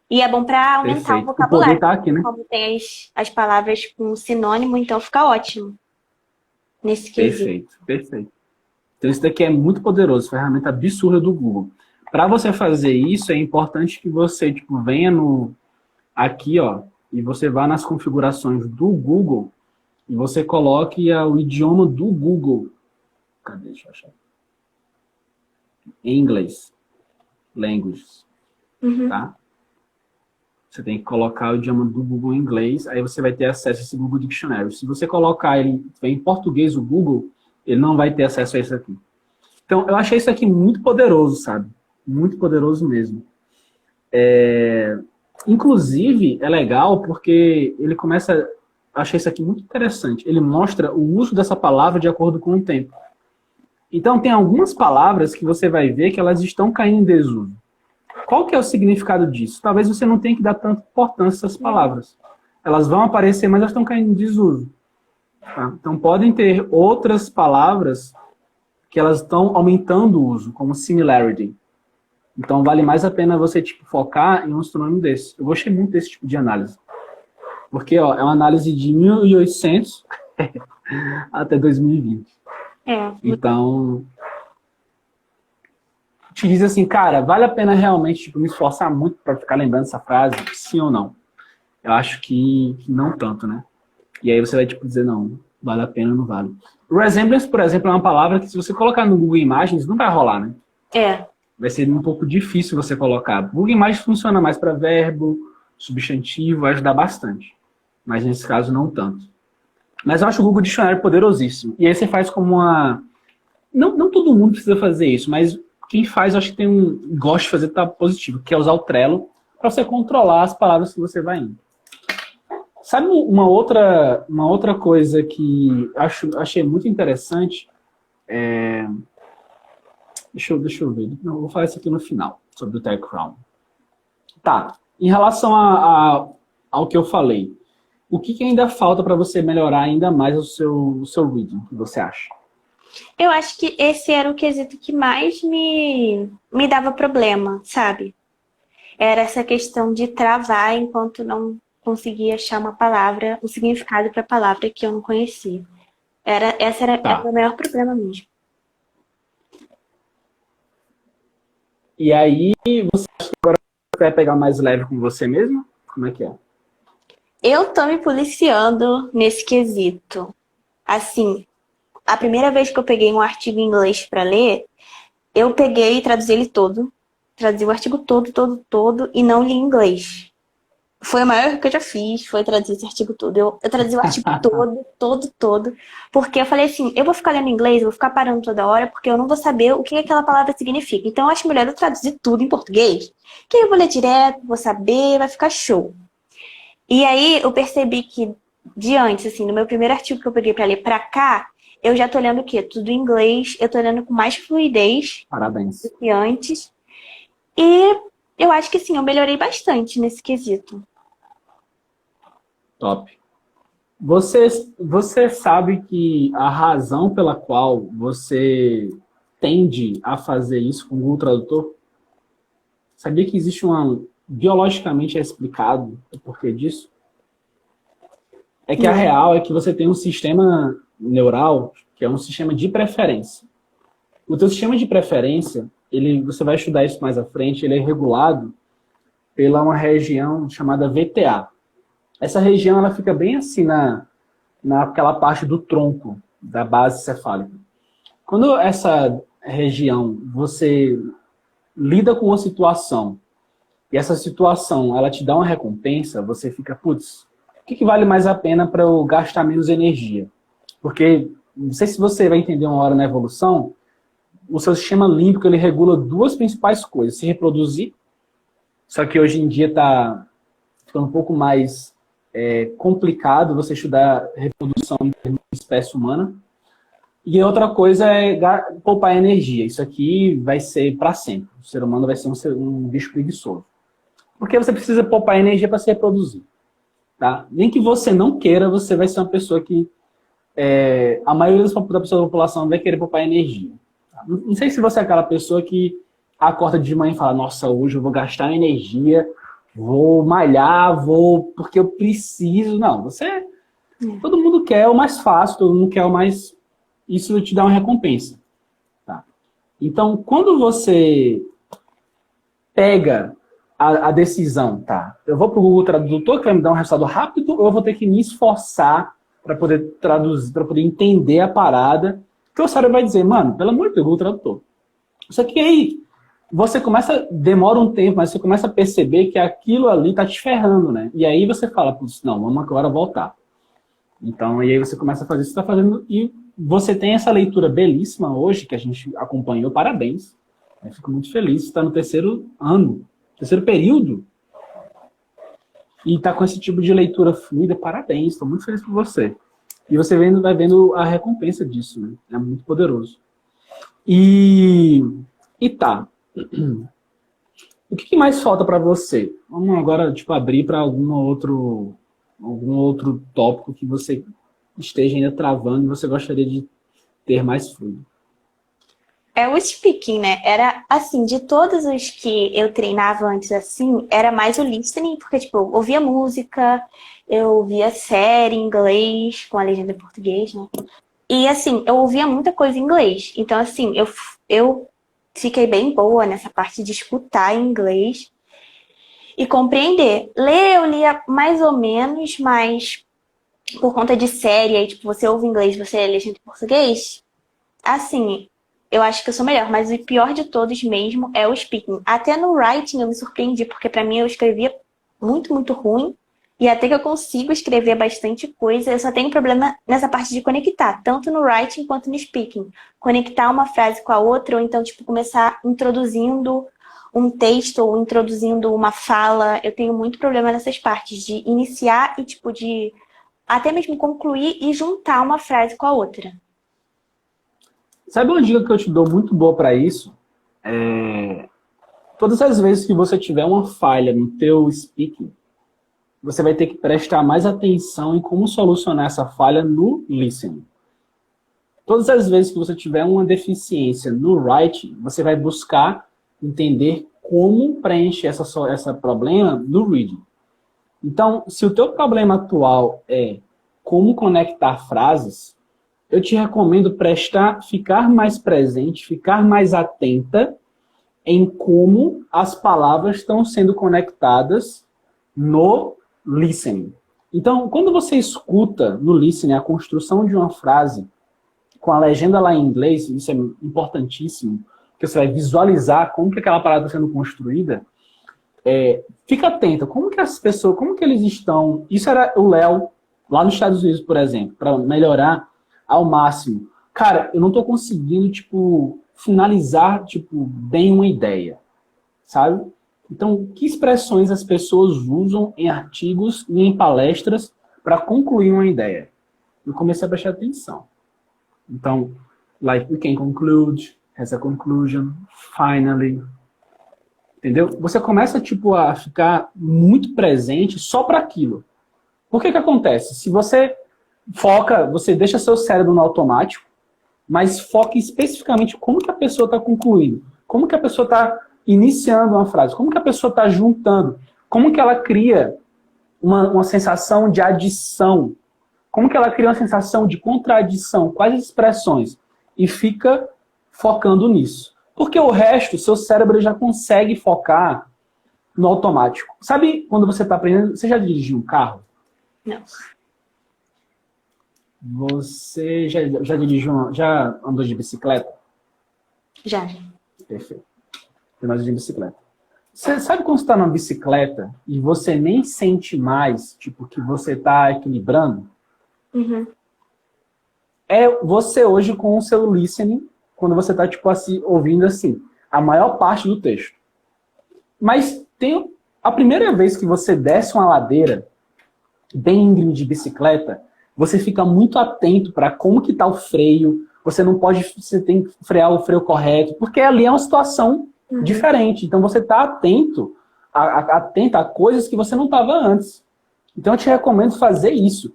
E é bom para aumentar Perfeito. o vocabulário. O poder tá aqui, né? Como tem as palavras com sinônimo, então fica ótimo nesse quesito. Perfeito, perfeito. Então isso daqui é muito poderoso, ferramenta absurda do Google. Para você fazer isso, é importante que você tipo, venha aqui, ó, e você vá nas configurações do Google e você coloque o idioma do Google. Cadê? Deixa eu achar. Em inglês. Languages. Tá? Você tem que colocar o idioma do Google em inglês, aí você vai ter acesso a esse Google Dictionary. Se você colocar ele em português, o Google, ele não vai ter acesso a isso aqui. Então, eu achei isso aqui muito poderoso, sabe? Muito poderoso mesmo. Inclusive, é legal porque ele começa... Achei isso aqui muito interessante. Ele mostra o uso dessa palavra de acordo com o tempo. Então, tem algumas palavras que você vai ver que elas estão caindo em desuso. Qual que é o significado disso? Talvez você não tenha que dar tanta importância a essas palavras. Elas vão aparecer, mas elas estão caindo em desuso. Tá? Então, podem ter outras palavras que elas estão aumentando o uso, como similarity. Então, vale mais a pena você tipo, focar em um sinônimo desse. Eu gostei muito desse tipo de análise. Porque ó, é uma análise de 1800 até 2020. Então, te diz assim, cara, vale a pena realmente tipo, me esforçar muito para ficar lembrando essa frase? Sim ou não? Eu acho que não tanto, né? E aí você vai tipo, dizer, não, vale a pena ou não vale. Resemblance, por exemplo, é uma palavra que se você colocar no Google Imagens, não vai rolar, né? Vai ser um pouco difícil você colocar. Google Imagens funciona mais para verbo, substantivo, vai ajudar bastante. Mas nesse caso, não tanto. Mas eu acho o Google Dicionário poderosíssimo. E aí você faz como uma... Não todo mundo precisa fazer isso, mas quem faz, eu acho que tem gosta de fazer, tá positivo, que é usar o Trello para você controlar as palavras que você vai indo. Sabe uma outra coisa que achei muito interessante? Deixa eu ver. Não, eu vou falar isso aqui no final, sobre o Tag Crown. Tá. Em relação ao que eu falei, o que ainda falta para você melhorar ainda mais o seu reading? O que você acha? Eu acho que esse era o quesito que mais me dava problema, sabe? Era essa questão de travar enquanto não conseguia achar uma palavra, um significado para a palavra que eu não conhecia. Esse era o maior problema mesmo. E aí, você acha que agora você vai pegar mais leve com você mesmo? Como é que é? Eu tô me policiando nesse quesito. Assim, a primeira vez que eu peguei um artigo em inglês para ler, eu peguei e traduzi ele todo. Traduzi o artigo todo e não li em inglês. Foi o maior erro que eu já fiz, foi traduzir esse artigo todo. Eu traduzi o artigo todo, porque eu falei assim, eu vou ficar lendo inglês, eu vou ficar parando toda hora, porque eu não vou saber o que aquela palavra significa. Então eu acho melhor eu traduzir tudo em português, que aí eu vou ler direto, vou saber, vai ficar show. E aí eu percebi que, de antes, assim, no meu primeiro artigo que eu peguei pra ler pra cá, eu já tô lendo o quê? Tudo em inglês, eu tô lendo com mais fluidez. Parabéns. Do que antes. E eu acho que sim, eu melhorei bastante nesse quesito. Top. Você sabe que a razão pela qual você tende a fazer isso com o Google Tradutor? Sabia que existe biologicamente é explicado o porquê disso? É que a real é que você tem um sistema neural, que é um sistema de preferência. O teu sistema de preferência, você vai estudar isso mais à frente, ele é regulado pela uma região chamada VTA. Essa região ela fica bem assim naquela parte do tronco, da base cefálica. Quando essa região, você lida com uma situação, e essa situação, ela te dá uma recompensa, você fica, putz, o que vale mais a pena para eu gastar menos energia? Porque, não sei se você vai entender uma hora na evolução, o seu sistema límbico, ele regula duas principais coisas. Se reproduzir, só que hoje em dia está ficando um pouco mais complicado você estudar reprodução em termos de espécie humana. E outra coisa é poupar energia. Isso aqui vai ser para sempre. O ser humano vai ser um bicho preguiçoso. Porque você precisa poupar energia para se reproduzir. Tá? Nem que você não queira, você vai ser uma pessoa que a maioria da população vai querer poupar energia. Tá? Não sei se você é aquela pessoa que acorda de manhã e fala, nossa, hoje eu vou gastar energia, vou malhar, porque eu preciso. Não, todo mundo quer o mais fácil, todo mundo quer o mais... Isso te dá uma recompensa. Tá? Então, quando você pega a decisão, tá? Eu vou para o Google Tradutor, que vai me dar um resultado rápido, ou eu vou ter que me esforçar para poder traduzir, para poder entender a parada, que o cérebro vai dizer, mano, pelo amor de Deus, Google Tradutor. Só que aí, demora um tempo, mas você começa a perceber que aquilo ali tá te ferrando, né? E aí você fala, putz, não, vamos agora voltar. Então, e aí você começa a fazer isso que você está fazendo, e você tem essa leitura belíssima hoje, que a gente acompanhou, parabéns. Eu fico muito feliz, está no terceiro período, e está com esse tipo de leitura fluida, parabéns, estou muito feliz por você. E você vai vendo a recompensa disso, né? É muito poderoso. E tá. O que mais falta para você? Vamos agora abrir para algum outro tópico que você esteja ainda travando e você gostaria de ter mais fluido. O speaking, né? Era, assim, de todos os que eu treinava antes, assim, era mais o listening, porque, eu ouvia música, eu ouvia série em inglês, com a legenda em português, né? E, assim, eu ouvia muita coisa em inglês. Então, assim, eu fiquei bem boa nessa parte de escutar em inglês e compreender. Ler, eu lia mais ou menos, mas por conta de série, aí, você ouve inglês, você é legenda em português, assim, eu acho que eu sou melhor, mas o pior de todos mesmo é o speaking. Até no writing eu me surpreendi, porque pra mim eu escrevia muito, muito ruim, e até que eu consigo escrever bastante coisa, eu só tenho problema nessa parte de conectar, tanto no writing quanto no speaking. Conectar uma frase com a outra, ou então, começar introduzindo um texto, ou introduzindo uma fala. Eu tenho muito problema nessas partes, de iniciar e, de até mesmo concluir e juntar uma frase com a outra. Sabe uma dica que eu te dou muito boa para isso? Todas as vezes que você tiver uma falha no teu speaking, você vai ter que prestar mais atenção em como solucionar essa falha no listening. Todas as vezes que você tiver uma deficiência no writing, você vai buscar entender como preencher esse problema no reading. Então, se o teu problema atual é como conectar frases, eu te recomendo ficar mais presente, ficar mais atenta em como as palavras estão sendo conectadas no listening. Então, quando você escuta no listening a construção de uma frase com a legenda lá em inglês, isso é importantíssimo, porque você vai visualizar como que aquela palavra está sendo construída. Fica atento, como que as pessoas, como que eles estão... Isso era o Léo, lá nos Estados Unidos, por exemplo, para melhorar ao máximo. Cara, eu não estou conseguindo, finalizar, bem uma ideia, sabe? Então, que expressões as pessoas usam em artigos e em palestras para concluir uma ideia? Eu comecei a prestar atenção. Então, like, we can conclude, has a conclusion, finally... Entendeu? Você começa, a ficar muito presente só para aquilo. Por que acontece? Se você foca, você deixa seu cérebro no automático, mas foca especificamente como que a pessoa está concluindo, como que a pessoa está iniciando uma frase, como que a pessoa está juntando, como que ela cria uma sensação de adição, como que ela cria uma sensação de contradição, quais expressões, e fica focando nisso. Porque o resto, seu cérebro já consegue focar no automático. Sabe quando você está aprendendo... Você já dirigiu um carro? Não. Você já dirigiu, já andou de bicicleta? Já. Perfeito. Já andou de bicicleta. Você sabe quando você está numa bicicleta e você nem sente mais, tipo, que você está equilibrando? Uhum. É você hoje com o seu listening, quando você está, tipo, assim, ouvindo, assim, a maior parte do texto. Mas tem a primeira vez que você desce uma ladeira bem íngreme de bicicleta, você fica muito atento para como que tá o freio, você tem que frear o freio correto, porque ali é uma situação diferente. Então você está atento a coisas que você não estava antes. Então eu te recomendo fazer isso.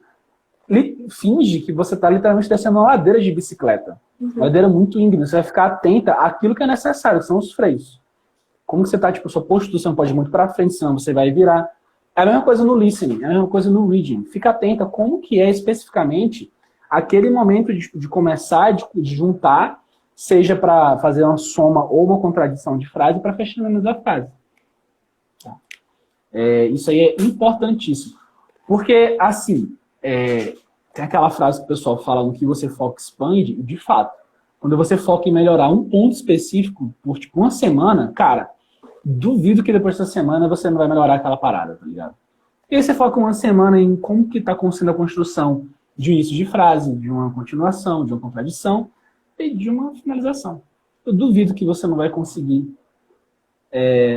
Finge que você está literalmente descendo uma ladeira de bicicleta. Uma ladeira muito íngreme. Você vai ficar atenta àquilo que é necessário, que são os freios. Como que você está, tipo, sua postura, você não pode ir muito para frente, senão você vai virar. É a mesma coisa no listening, é a mesma coisa no reading. Fica atenta como que é especificamente aquele momento de começar, de juntar, seja para fazer uma soma ou uma contradição de frase para fechamento da frase. Tá? Isso aí é importantíssimo. Porque, assim, tem aquela frase que o pessoal fala no que você foca expande, e de fato, quando você foca em melhorar um ponto específico por tipo uma semana, cara, duvido que depois dessa semana você não vai melhorar aquela parada, tá ligado? E aí você foca uma semana em como que tá sendo a construção de um início de frase, de uma continuação, de uma contradição e de uma finalização. Eu duvido que você não vai conseguir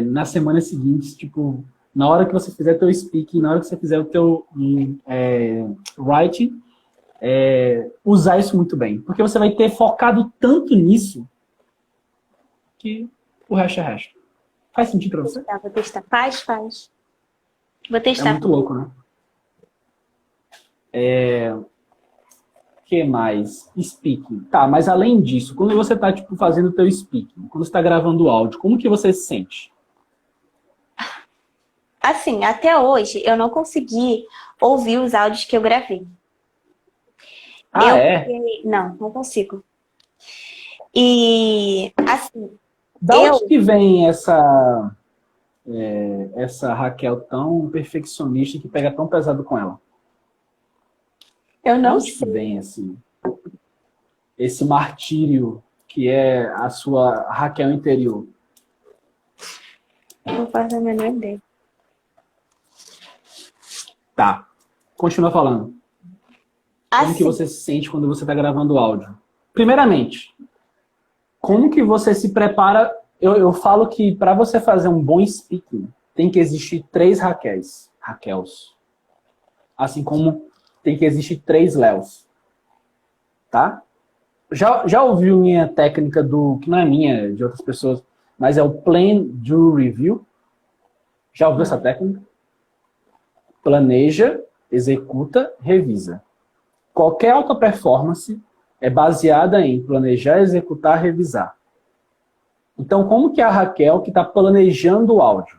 na semana seguinte, tipo, na hora que você fizer teu speaking, na hora que você fizer o teu writing, usar isso muito bem. Porque você vai ter focado tanto nisso que o resto é resto. Faz sentido pra você? Vou testar. Faz. Vou testar. É muito louco, né? Que mais? Speaking. Tá, mas além disso, quando você tá, tipo, fazendo o teu speaking, quando você tá gravando o áudio, como que você se sente? Assim, até hoje, eu não consegui ouvir os áudios que eu gravei. Não consigo. E, assim... Da onde que vem essa Raquel tão perfeccionista que pega tão pesado com ela? Eu não sei. Da onde que vem esse martírio que é a sua Raquel interior? Não faço a menor ideia. Tá. Continua falando. Assim. Como que você se sente quando você está gravando o áudio? Primeiramente, como que você se prepara? Eu falo que para você fazer um bom speaking, tem que existir 3 Raquels. Assim como tem que existir 3 Léos. Tá? Já ouviu minha técnica que não é minha, de outras pessoas, mas é o Plan, Do, Review? Já ouviu essa técnica? Planeja, executa, revisa. Qualquer alta performance é baseada em planejar, executar, revisar. Então, como que a Raquel que está planejando o áudio?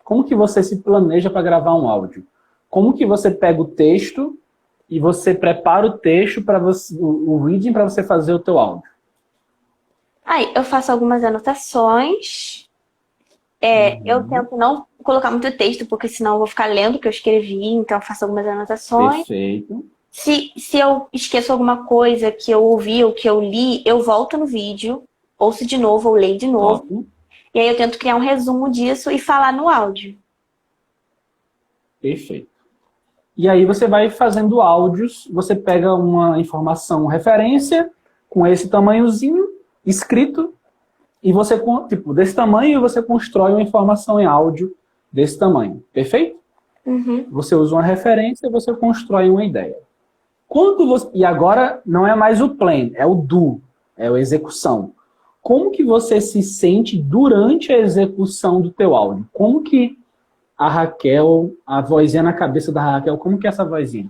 Como que você se planeja para gravar um áudio? Como que você pega o texto e você prepara o texto para o reading para você fazer o teu áudio? Aí, eu faço algumas anotações. Eu tento não colocar muito texto, porque senão eu vou ficar lendo o que eu escrevi, então eu faço algumas anotações. Perfeito. Se eu esqueço alguma coisa que eu ouvi ou que eu li, eu volto no vídeo, ouço de novo ou leio de novo. Ótimo. E aí eu tento criar um resumo disso e falar no áudio. Perfeito. E aí você vai fazendo áudios, você pega uma informação, referência, com esse tamanhozinho, escrito, e você, tipo, desse tamanho, você constrói uma informação em áudio desse tamanho. Perfeito? Uhum. Você usa uma referência e você constrói uma ideia. E agora não é mais o plan, é o do, é a execução. Como que você se sente durante a execução do teu áudio? Como que a Raquel, a vozinha na cabeça da Raquel, como que é essa vozinha?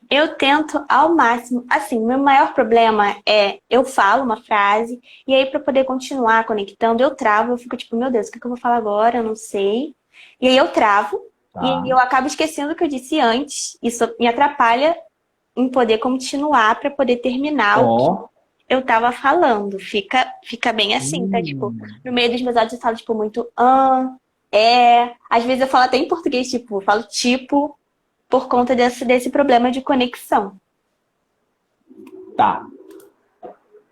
Eu tento ao máximo. Assim, meu maior problema é eu falo uma frase e aí para poder continuar conectando, eu travo, eu fico tipo, meu Deus, o que eu vou falar agora? Eu não sei. E aí eu travo e aí eu acabo esquecendo o que eu disse antes. Isso me atrapalha em poder continuar para poder terminar o que eu tava falando. Fica bem assim, tá? Tipo, no meio dos meus áudios eu falo, tipo, muito às vezes eu falo até em português, tipo, eu falo tipo, por conta desse problema de conexão. Tá.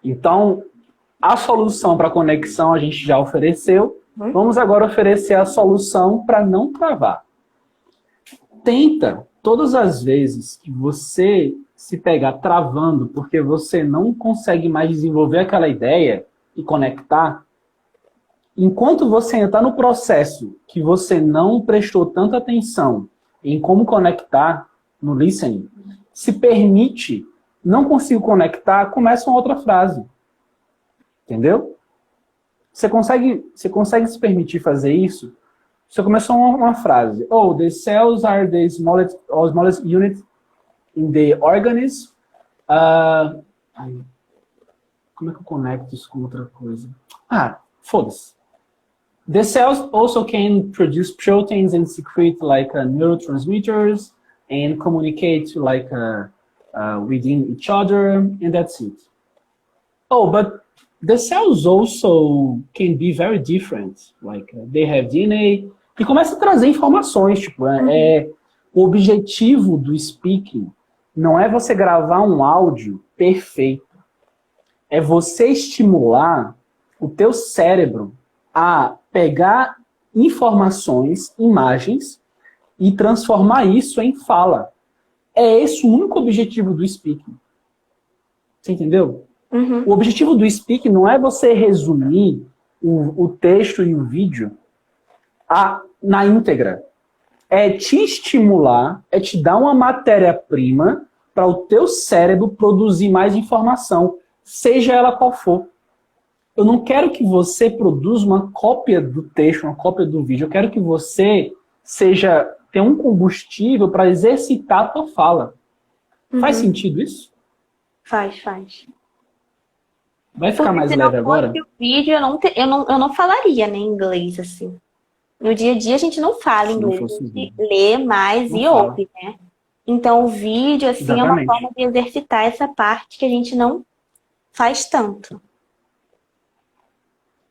Então, a solução para conexão a gente já ofereceu. Vamos agora oferecer a solução para não travar. Tenta, todas as vezes que você se pegar travando porque você não consegue mais desenvolver aquela ideia e conectar, enquanto você está no processo que você não prestou tanta atenção em como conectar no listening, se permite, não consigo conectar, começa uma outra frase. Entendeu? Você consegue se permitir fazer isso? Você começou uma frase. Oh, the cells are the smallest unit in the organism. Como é que eu conecto isso com outra coisa? Foda-se. The cells also can produce proteins and secrete like neurotransmitters and communicate like within each other, and that's it. Oh, but the cells also can be very different. Like they have DNA. E começa a trazer informações, tipo, o objetivo do speaking não é você gravar um áudio perfeito. É você estimular o teu cérebro a pegar informações, imagens, e transformar isso em fala. É esse o único objetivo do speaking. Você entendeu? O objetivo do speaking não é você resumir o texto e o vídeo na íntegra. É te estimular, é te dar uma matéria-prima para o teu cérebro produzir mais informação, seja ela qual for. Eu não quero que você produza uma cópia do texto, uma cópia do vídeo. Eu quero que você tenha um combustível para exercitar a tua fala. Faz sentido isso? Faz. Vai ficar mais leve agora? Se não fosse o vídeo, eu não falaria nem inglês, assim. No dia a dia a gente não fala inglês, a gente lê mais e ouve, né? Então o vídeo, assim, exatamente, é uma forma de exercitar essa parte que a gente não faz tanto.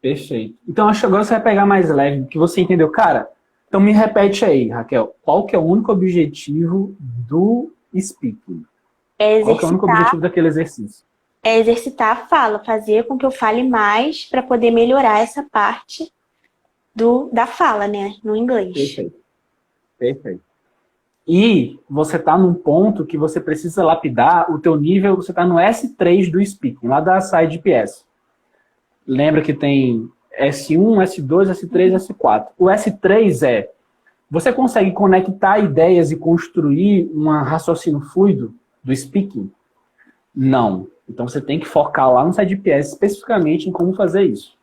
Perfeito. Então acho que agora você vai pegar mais leve, que você entendeu. Cara, então me repete aí, Raquel, qual que é o único objetivo do speaking? Qual que é o único objetivo daquele exercício? É exercitar a fala, fazer com que eu fale mais para poder melhorar essa parte da fala, né, no inglês. Perfeito. E você está num ponto que você precisa lapidar o teu nível, você está no S3 do speaking, lá da Side PS. Lembra que tem S1, S2, S3, S4. O S3 você consegue conectar ideias e construir um raciocínio fluido do speaking? Não. Então você tem que focar lá no Side PS especificamente em como fazer isso,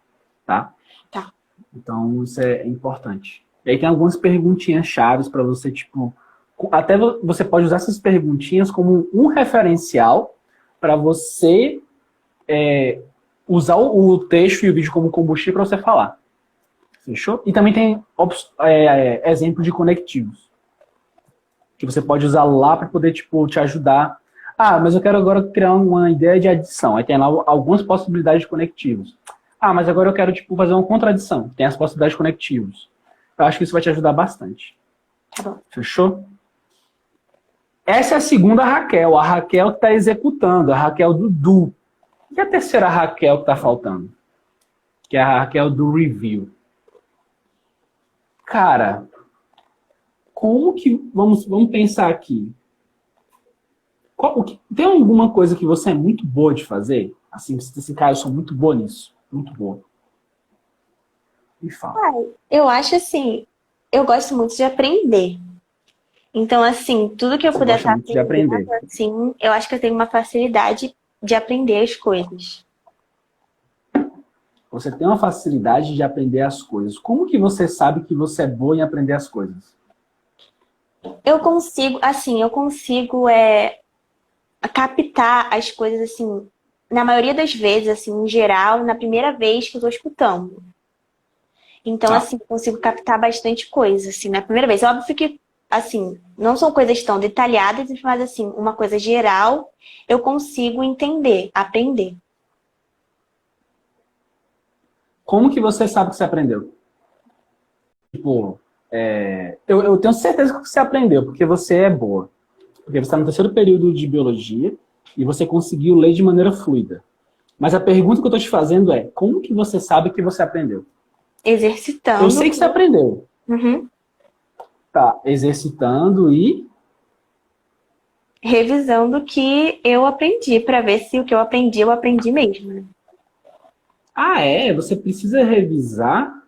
tá? Tá. Então isso é importante. E aí tem algumas perguntinhas chaves para você, tipo, até você pode usar essas perguntinhas como um referencial para você usar o texto e o vídeo como combustível para você falar. Fechou? E também tem exemplo de conectivos, que você pode usar lá para poder, tipo, te ajudar. Mas eu quero agora criar uma ideia de adição. Aí tem lá algumas possibilidades de conectivos. Mas agora eu quero, tipo, fazer uma contradição. Tem as possibilidades de conectivos. Eu acho que isso vai te ajudar bastante. Tá bom. Fechou? Essa é a segunda Raquel. A Raquel que está executando. A Raquel do do. E a terceira Raquel que está faltando? Que é a Raquel do review. Cara, como que... Vamos pensar aqui. Tem alguma coisa que você é muito boa de fazer? Assim, você diz assim, cara, eu sou muito boa nisso. Muito boa. Me fala. Eu acho assim, eu gosto muito de aprender. Então, assim, tudo que eu puder estar aprendendo, assim, eu acho que eu tenho uma facilidade de aprender as coisas. Você tem uma facilidade de aprender as coisas. Como que você sabe que você é boa em aprender as coisas? Eu consigo captar as coisas, assim, na maioria das vezes, assim, em geral, na primeira vez que eu tô escutando. Então, assim, eu consigo captar bastante coisa, assim, na primeira vez. Óbvio que, assim, não são coisas tão detalhadas, mas, assim, uma coisa geral, eu consigo entender, aprender. Como que você sabe que você aprendeu? Tipo, eu tenho certeza que você aprendeu, porque você é boa. Porque você está no terceiro período de biologia, e você conseguiu ler de maneira fluida. Mas a pergunta que eu estou te fazendo é, como que você sabe que você aprendeu? Exercitando. Eu sei que você aprendeu. Uhum. Tá, exercitando e... Revisando o que eu aprendi, para ver se o que eu aprendi mesmo, né? Ah, é? Você precisa revisar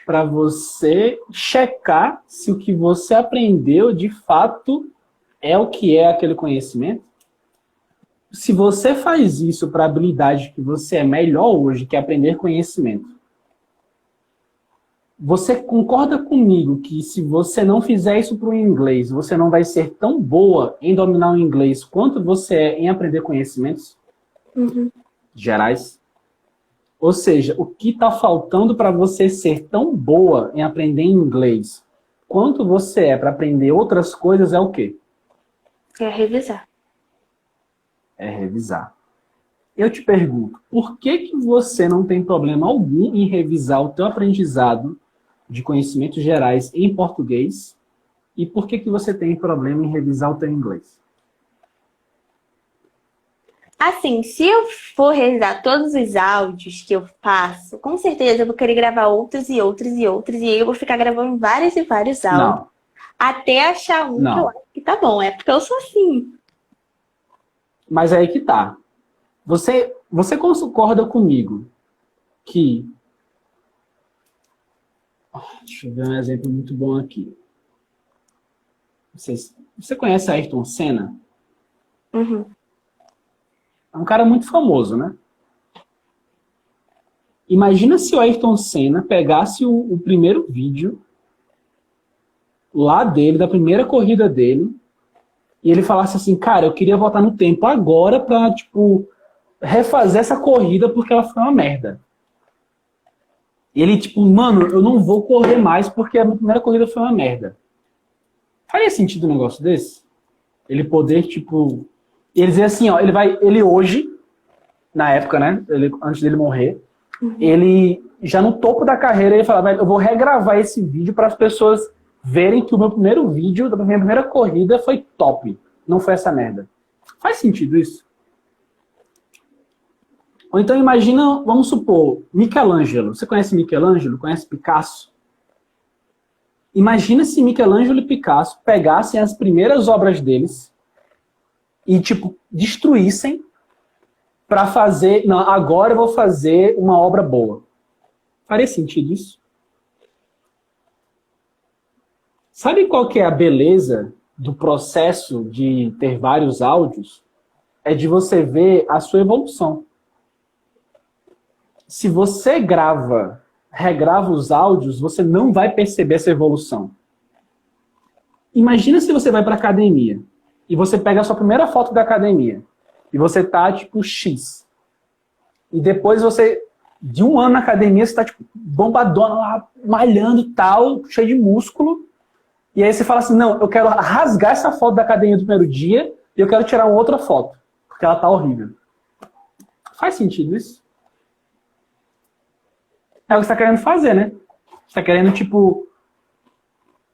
para você checar se o que você aprendeu de fato é o que é aquele conhecimento? Se você faz isso para a habilidade que você é melhor hoje, que é aprender conhecimento, você concorda comigo que se você não fizer isso para o inglês, você não vai ser tão boa em dominar o inglês quanto você é em aprender conhecimentos gerais? Ou seja, o que está faltando para você ser tão boa em aprender inglês quanto você é para aprender outras coisas é o quê? É revisar. É revisar. Eu te pergunto, por que você não tem problema algum em revisar o teu aprendizado de conhecimentos gerais em português e por que você tem problema em revisar o teu inglês? Assim, se eu for revisar todos os áudios que eu faço, com certeza eu vou querer gravar outros e outros e outros, e aí eu vou ficar gravando vários e vários áudios, Não, até achar um que eu não. acho que tá bom. É porque eu sou assim. Mas é aí que tá. Você concorda comigo que... Deixa eu ver um exemplo muito bom aqui. Você conhece Ayrton Senna? Uhum. É um cara muito famoso, né? Imagina se o Ayrton Senna pegasse o primeiro vídeo lá dele, da primeira corrida dele, e ele falasse assim, cara, eu queria voltar no tempo agora pra, tipo, refazer essa corrida porque ela foi uma merda. E ele, tipo, mano, eu não vou correr mais porque a minha primeira corrida foi uma merda. Faria sentido um negócio desse? Ele poder, tipo... Ele dizer assim, ó, ele hoje, na época, né, antes dele morrer, ele, já no topo da carreira, ele fala, velho, eu vou regravar esse vídeo para as pessoas verem que o meu primeiro vídeo da minha primeira corrida foi top. Não foi essa merda. Faz sentido isso? Ou então imagina, vamos supor, Michelangelo. Você conhece Michelangelo? Conhece Picasso? Imagina se Michelangelo e Picasso pegassem as primeiras obras deles e, tipo, destruíssem para fazer... Não, agora eu vou fazer uma obra boa. Faria sentido isso? Sabe qual que é a beleza do processo de ter vários áudios? É de você ver a sua evolução. Se você regrava os áudios, você não vai perceber essa evolução. Imagina se você vai para a academia e você pega a sua primeira foto da academia e você tá tipo X. E depois você, de um ano na academia, você tá tipo bombadona lá, malhando e tal, cheio de músculo. E aí você fala assim, não, eu quero rasgar essa foto da academia do primeiro dia e eu quero tirar uma outra foto, porque ela tá horrível. Faz sentido isso? É o que você está querendo fazer, né? Você está querendo, tipo,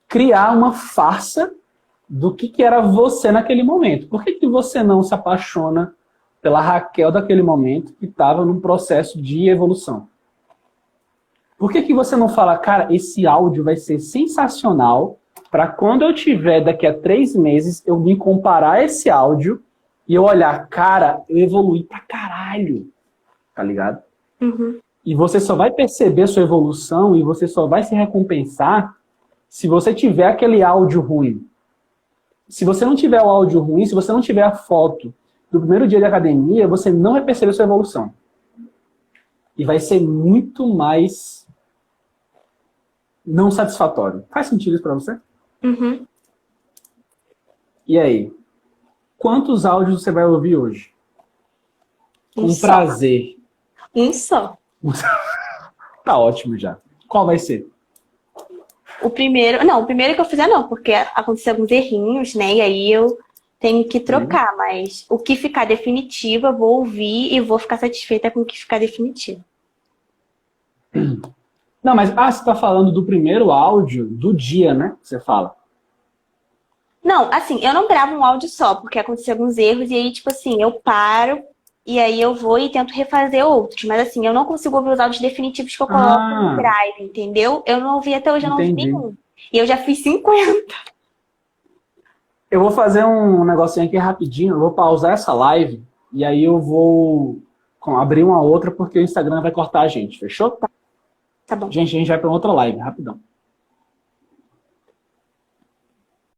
criar uma farsa do que era você naquele momento. Por que você não se apaixona pela Raquel daquele momento que estava num processo de evolução? Por que você não fala, cara, esse áudio vai ser sensacional para quando eu tiver daqui a 3 meses eu me comparar a esse áudio e eu olhar, cara, eu evoluí pra caralho. Tá ligado? Uhum. E você só vai perceber sua evolução e você só vai se recompensar se você tiver aquele áudio ruim. Se você não tiver o áudio ruim, se você não tiver a foto do primeiro dia de academia, você não vai perceber sua evolução. E vai ser muito mais não satisfatório. Faz sentido isso pra você? Uhum. E aí? Quantos áudios você vai ouvir hoje? Com Um só. prazer. Um só. Tá ótimo já. Qual vai ser? O primeiro que eu fizer não, porque aconteceu alguns errinhos, né? E aí eu tenho que trocar, mas o que ficar definitivo eu vou ouvir e vou ficar satisfeita com o que ficar definitivo. Não, mas você tá falando do primeiro áudio do dia, né? Você fala. Não, assim, eu não gravo um áudio só, porque aconteceu alguns erros, e aí, tipo assim, eu paro, e aí eu vou e tento refazer outros. Mas assim, eu não consigo ouvir os áudios definitivos que eu coloco no Ah, Drive, entendeu? Eu não ouvi até hoje, eu não ouvi entendi. nenhum. E eu já fiz 50. Eu vou fazer um negocinho aqui rapidinho, eu vou pausar essa live e aí eu vou abrir uma outra porque o Instagram vai cortar a gente, fechou? Tá bom. Gente, a gente vai para outra live, rapidão.